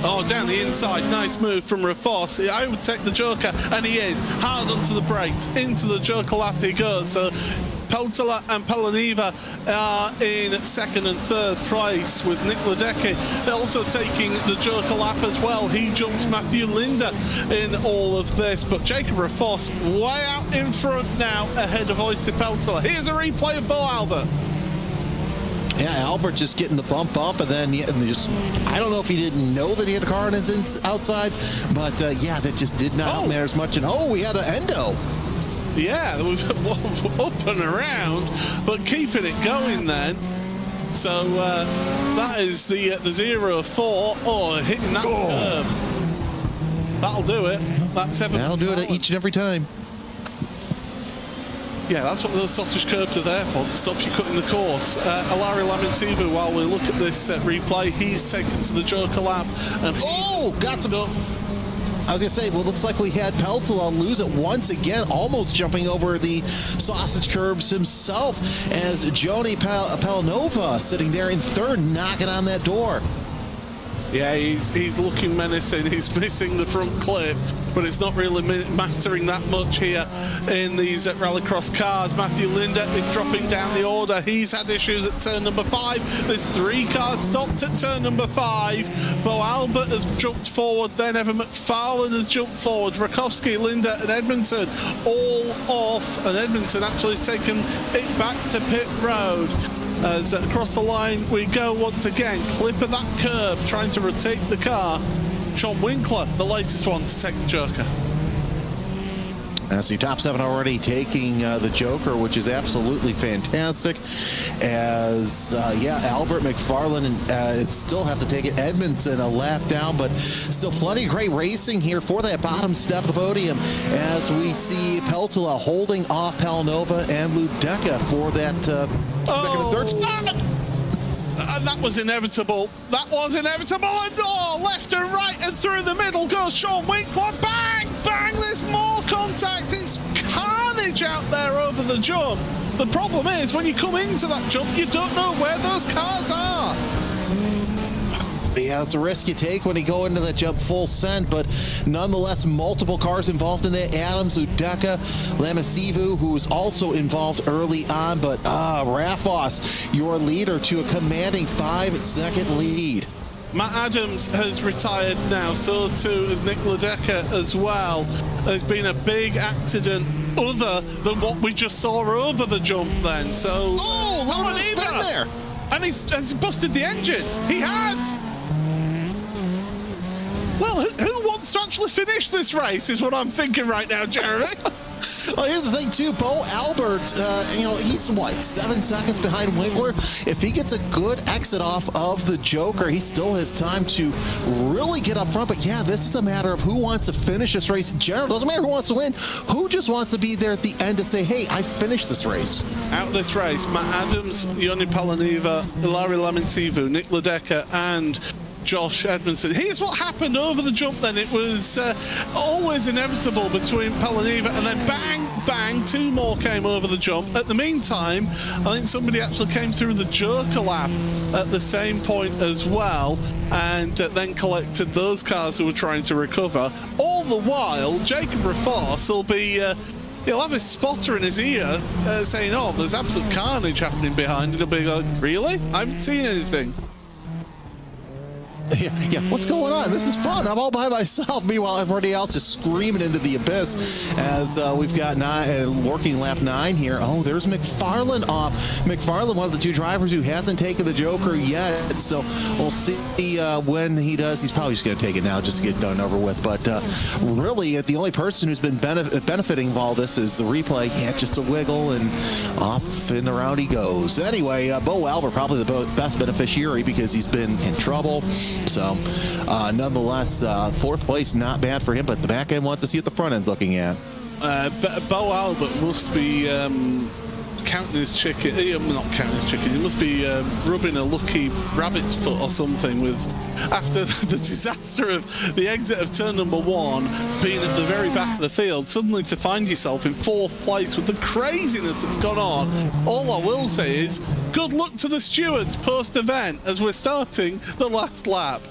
Oh, down the inside, nice move from Rafos. I would take the Joker, and he is hard onto the brakes. Into the Joker lap he goes. So Peltola and Palaniva are in 2nd and 3rd place, with Nick Ledecky also taking the Joker lap as well. He jumps Matthew Linda in all of this, but Jacob Rafos way out in front now ahead of Ossi Peltola. Here's a replay of Beau Albert. Yeah, Albert just getting the bump up, and then I don't know if he didn't know that he had a car on his outside, but yeah, that just did not matter as much. And we had an endo. Yeah, up and around, but keeping it going then. So that is the 0-4. Oh, hitting that curb. That'll do it. That'll do it each and every time. Yeah, that's what those sausage curbs are there for, to stop you cutting the course. Alari Lamintivu, while we look at this replay, he's taken to the Joker lap. And got some up. I was going to say, well, looks like we had Peltola lose it once again, almost jumping over the sausage curbs himself, as Joni Palanova sitting there in 3rd, knocking on that door. Yeah, he's looking menacing. He's missing the front clip, but it's not really mattering that much here in these rallycross cars. Matthew Linda is dropping down the order. He's had issues at turn number 5. There's 3 cars stopped at turn number 5. Beau Albert has jumped forward, then Evan McFarlane has jumped forward. Rakowski, Linda and Edmunson all off, and Edmunson actually has taken it back to pit road. As across the line we go once again. Clip of that curb, trying to rotate the car. Sean Winkler, the latest one to take the Joker. So your top 7 already taking the Joker, which is absolutely fantastic. As, Albert, McFarlane, and still have to take it. Edmunson a lap down, but still plenty of great racing here for that bottom step of the podium, as we see Peltola holding off Palanova and Ledecky for that 2nd and 3rd spot. And that was inevitable. That was inevitable. And left and right and through the middle goes Sean Winkler. Bang! Bang! There's more contact. It's carnage out there over the jump. The problem is when you come into that jump, you don't know where those cars are. Yeah, it's a risk you take when you go into that jump full send, but nonetheless, multiple cars involved in that. Adams, Udeka, Lamasivu, who was also involved early on, but Rafos, your leader, to a commanding 5-second lead. Matt Adams has retired now, so too has Nick Ledecker as well. There's been a big accident other than what we just saw over the jump then, so... Oh, look at the spin there! And has busted the engine. He has! Well, who wants to actually finish this race is what I'm thinking right now, Jeremy. Well, here's the thing, too. Beau Albert, he's, 7 seconds behind Winkler? If he gets a good exit off of the Joker, he still has time to really get up front. But, yeah, this is a matter of who wants to finish this race. Generally, doesn't matter who wants to win. Who just wants to be there at the end to say, hey, I finished this race? Out this race, Matt Adams, Yoni Palaniva, Ilari Lamentivu, Nick Ledecker, and Josh Edmunson. Here's what happened over the jump then. It was always inevitable between Palaniva and then bang, bang, 2 more came over the jump. At the meantime, I think somebody actually came through the Joker lap at the same point as well and then collected those cars who were trying to recover. All the while, Jacob Rafos will be... he'll have his spotter in his ear saying, oh, there's absolute carnage happening behind. He'll be like, really? I haven't seen anything. Yeah, what's going on? This is fun. I'm all by myself. Meanwhile, everybody else is screaming into the abyss as we've got working lap 9 here. Oh, there's McFarland off. McFarland, one of the 2 drivers who hasn't taken the Joker yet. So we'll see when he does. He's probably just going to take it now just to get done over with. But really, the only person who's been benefiting of all this is the replay. Yeah, just a wiggle and off and around he goes. Anyway, Beau Albert, probably the best beneficiary because he's been in trouble. So, nonetheless, 4th place, not bad for him, but the back end wants to see what the front end's looking at. Beau Albert must be counting his chicken. Not counting his chicken. He must be rubbing a lucky rabbit's foot or something after the disaster of the exit of turn number 1, being at the very back of the field, suddenly to find yourself in 4th place with the craziness that's gone on. All I will say is, good luck to the stewards post-event as we're starting the last lap.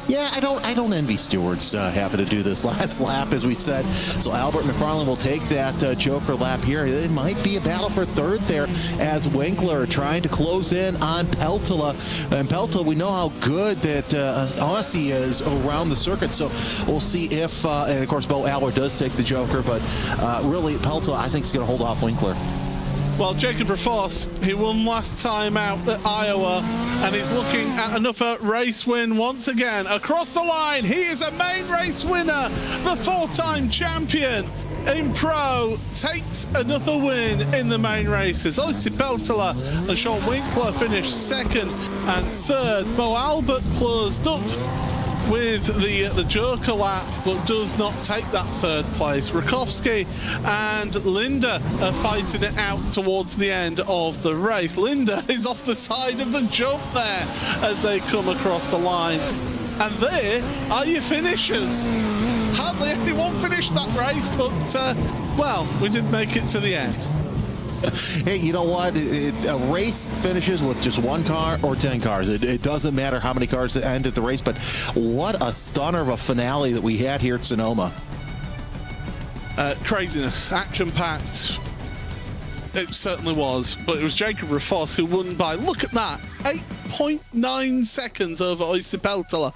Yeah, I don't envy stewards having to do this last lap, as we said. So Albert McFarland will take that Joker lap here. It might be a battle for 3rd there as Winkler trying to close in on Peltola. And Peltola, we know how good that Aussie is around the circuit. So we'll see if, and of course, Beau Albert does take the Joker, but really, Peltola, I think, is going to hold off Winkler. Well, Jacob Rafos, he won last time out at Iowa, and he's looking at another race win once again. Across the line, he is a main race winner. The 4-time champion in Pro takes another win in the main races. Ossi Peltola and Sean Winkler finished 2nd and 3rd. Beau Albert closed up with the Joker lap, but does not take that 3rd place. Rakowski and Linda are fighting it out towards the end of the race. Linda is off the side of the jump there as they come across the line. And there are your finishers. Hardly anyone finished that race, but, well, we did make it to the end. Hey, you know what? A race finishes with just 1 car or 10 cars. It doesn't matter how many cars end at the race, but what a stunner of a finale that we had here at Sonoma. Craziness, action-packed. It certainly was, but it was Jacob Rafos who won by, look at that, 8.9 seconds over Ossi Peltola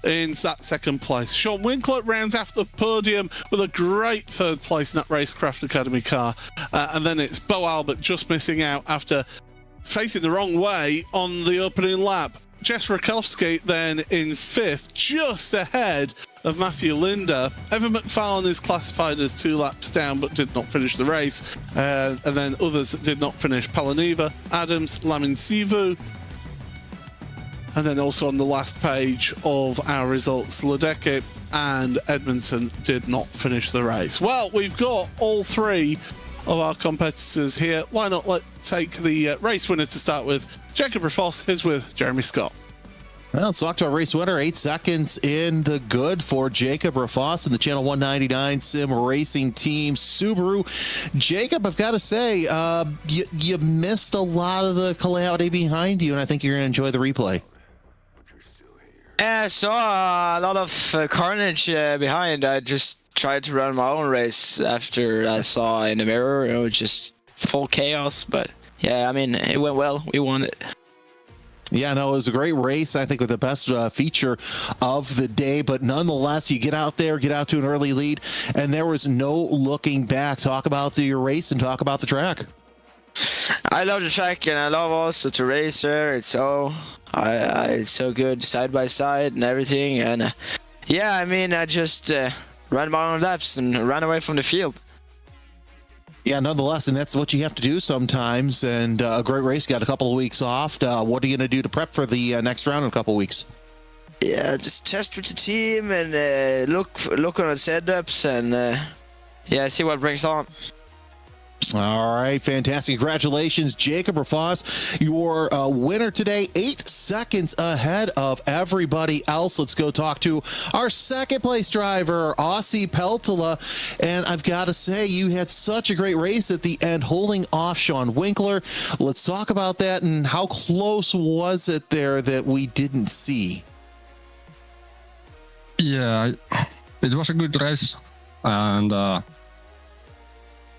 in that 2nd place. Sean Winkler rounds off the podium with a great 3rd place in that Racecraft Academy car. And then it's Beau Albert just missing out after facing the wrong way on the opening lap. Jess Rakowski then in 5th, just ahead of Matthew Linda. Evan McFarlane is classified as 2 laps down but did not finish the race. And then others that did not finish: Palaniva, Adams, Laminsivu. And then also on the last page of our results, Ledecky and Edmunson did not finish the race. Well, we've got all 3 of our competitors here. Why not take the race winner to start with? Jacob Rafos is with Jeremy Scott. Well, let's talk to our race winner. 8 seconds in the good for Jacob Rafos in the Channel 199 Sim Racing Team Subaru. Jacob, I've got to say, you missed a lot of the calamity behind you, and I think you're going to enjoy the replay. Yeah, I saw a lot of carnage behind. I just tried to run my own race after I saw in the mirror. It was just full chaos, but yeah, I mean, it went well. We won it. Yeah, no, it was a great race. I think with the best feature of the day, but nonetheless, you get out there, get out to an early lead, and there was no looking back. Talk about your race and talk about the track. I love the track, and I love also to race there. It's it's so good side by side and everything. And yeah, I mean, I just ran my own laps and ran away from the field. Yeah, nonetheless, and that's what you have to do sometimes. And a great race. Got a couple of weeks off. What are you going to do to prep for the next round in a couple of weeks? Yeah, just test with the team and look on the setups and yeah, see what brings on. All right, fantastic. Congratulations, Jacob Rafos. Your winner today, 8 seconds ahead of everybody else. Let's go talk to our second place driver, Aussie Peltola. And I've got to say, you had such a great race at the end, holding off Sean Winkler. Let's talk about that and how close was it there that we didn't see? Yeah, it was a good race. And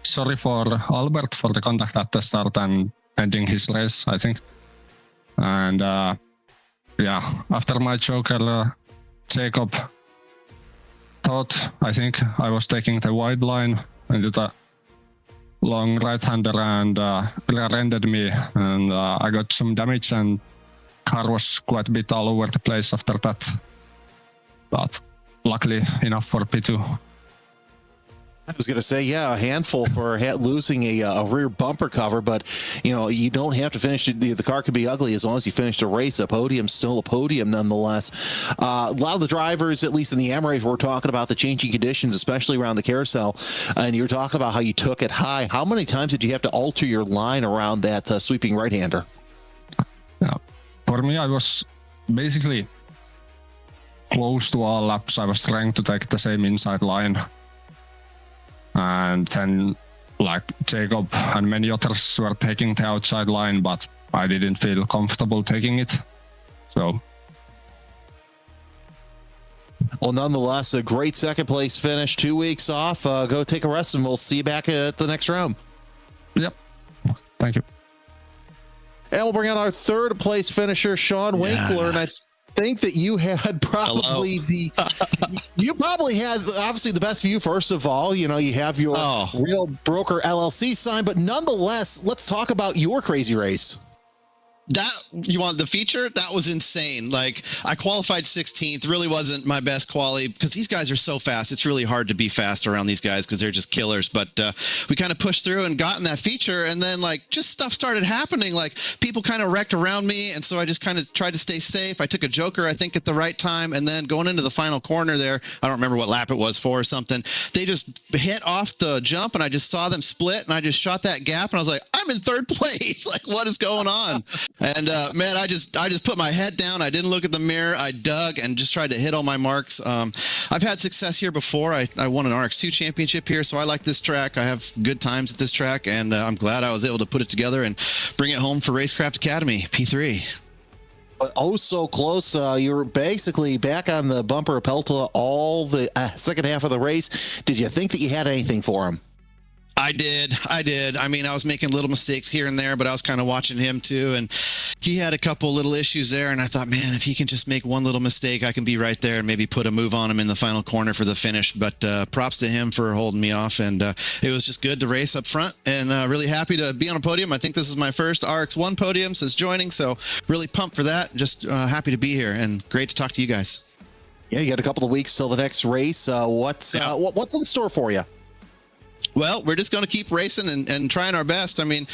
sorry for Albert for the contact at the start and ending his race, I think. And yeah, after my joker, Jacob thought, I think I was taking the wide line into the long right-hander and rear-ended me, and I got some damage, and car was quite a bit all over the place after that. But luckily enough for P2. I was going to say, yeah, a handful for losing a rear bumper cover, but, you know, you don't have to finish it. The car could be ugly as long as you finish the race. A podium's still a podium nonetheless. A lot of the drivers, at least in the M-Race, were talking about the changing conditions, especially around the carousel, and you were talking about how you took it high. How many times did you have to alter your line around that sweeping right-hander? Yeah. For me, I was basically close to all laps. I was trying to take the same inside line. And then, like, Jacob and many others were taking the outside line, but I didn't feel comfortable taking it. So. Well, nonetheless, a great second place finish. 2 weeks off. Go take a rest, and we'll see you back at the next round. Yep. Thank you. And we'll bring out our third place finisher, Sean Winkler. And I think that you had probably you probably had obviously the best view. First of all, you know, you have your Real Broker LLC sign, but nonetheless, let's talk about your crazy race. That, you want the feature? That was insane. Like, I qualified 16th. Really wasn't my best quali because these guys are so fast. It's really hard to be fast around these guys because they're just killers. But we kind of pushed through and got in that feature, and then like just stuff started happening. Like people kind of wrecked around me, and so I just kind of tried to stay safe. I took a joker, I think, at the right time, and then going into the final corner there, I don't remember what lap it was for or something. They just hit off the jump, and I just saw them split, and I just shot that gap, and I was like, I'm in third place. Like, what is going on? And man, I just put my head down. I didn't look at the mirror. I dug and just tried to hit all my marks. I've had success here before. I won an RX2 championship here, so I like this track. I have good times at this track, and I'm glad I was able to put it together and bring it home for Racecraft Academy P3. Oh, so close. You were basically back on the bumper of Peltola all the second half of the race. Did you think that you had anything for him? I did. I mean, I was making little mistakes here and there, but I was kind of watching him too, and he had a couple little issues there, and I thought, man, if he can just make one little mistake, I can be right there and maybe put a move on him in the final corner for the finish. But props to him for holding me off, and it was just good to race up front, and really happy to be on a podium. I think this is my first RX1 podium since joining, so really pumped for that. Just happy to be here, and great to talk to you guys. Yeah, you got a couple of weeks till the next race. What's in store for you? Well, we're just going to keep racing and trying our best. I mean,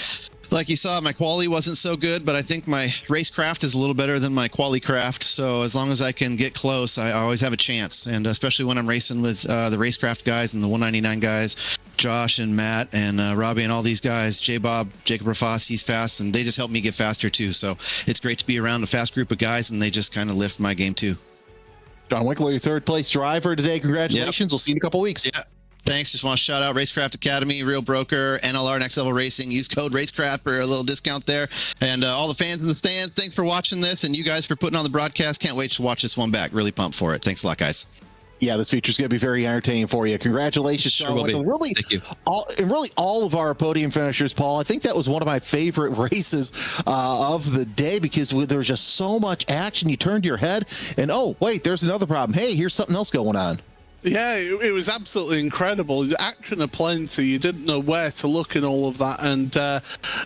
like you saw, my quali wasn't so good, but I think my Racecraft is a little better than my quali craft. So as long as I can get close, I always have a chance. And especially when I'm racing with the Racecraft guys and the 199 guys, Josh and Matt and Robbie and all these guys, J-Bob, Jacob Rafas, he's fast, and they just help me get faster too. So it's great to be around a fast group of guys, and they just kind of lift my game too. John Winkler, your third place driver today. Congratulations. Yep. We'll see you in a couple weeks. Yeah. Thanks. Just want to shout out Racecraft Academy, Real Broker, NLR Next Level Racing. Use code Racecraft for a little discount there. And all the fans in the stands, thanks for watching this. And you guys for putting on the broadcast. Can't wait to watch this one back. Really pumped for it. Thanks a lot, guys. Yeah, this feature's going to be very entertaining for you. Congratulations, Sure will be. Really, thank you. All of our podium finishers, Paul. I think that was one of my favorite races of the day because there was just so much action. You turned your head, and oh, wait, there's another problem. Hey, here's something else going on. Yeah, it was absolutely incredible. Action aplenty. You didn't know where to look in all of that, and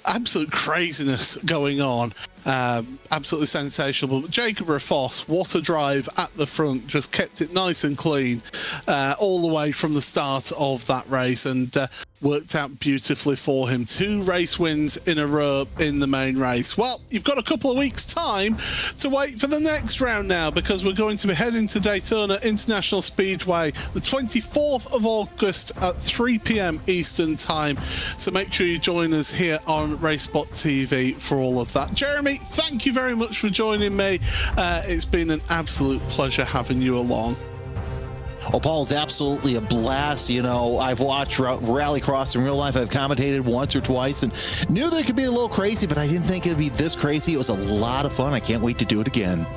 absolute craziness going on. Absolutely sensational. But Jacob Rafos, what a drive at the front, just kept it nice and clean all the way from the start of that race, and worked out beautifully for him. 2 race wins in a row in the main race. Well, you've got a couple of weeks' time to wait for the next round now, because we're going to be heading to Daytona International Speedway the 24th of August at 3 p.m. Eastern Time. So make sure you join us here on RaceSpot TV for all of that. Jeremy, thank you very much for joining me. It's been an absolute pleasure having you along. Oh, Paul's absolutely a blast. You know, I've watched Rallycross in real life. I've commentated once or twice and knew that it could be a little crazy, but I didn't think it'd be this crazy. It was a lot of fun. I can't wait to do it again.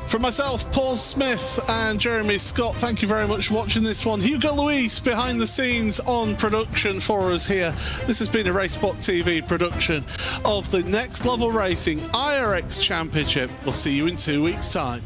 For myself, Paul Smith, and Jeremy Scott, thank you very much for watching this one. Hugo Luis behind the scenes on production for us here. This has been a RaceSpot TV production of the Next Level Racing iRX Championship. We'll see you in 2 weeks' time.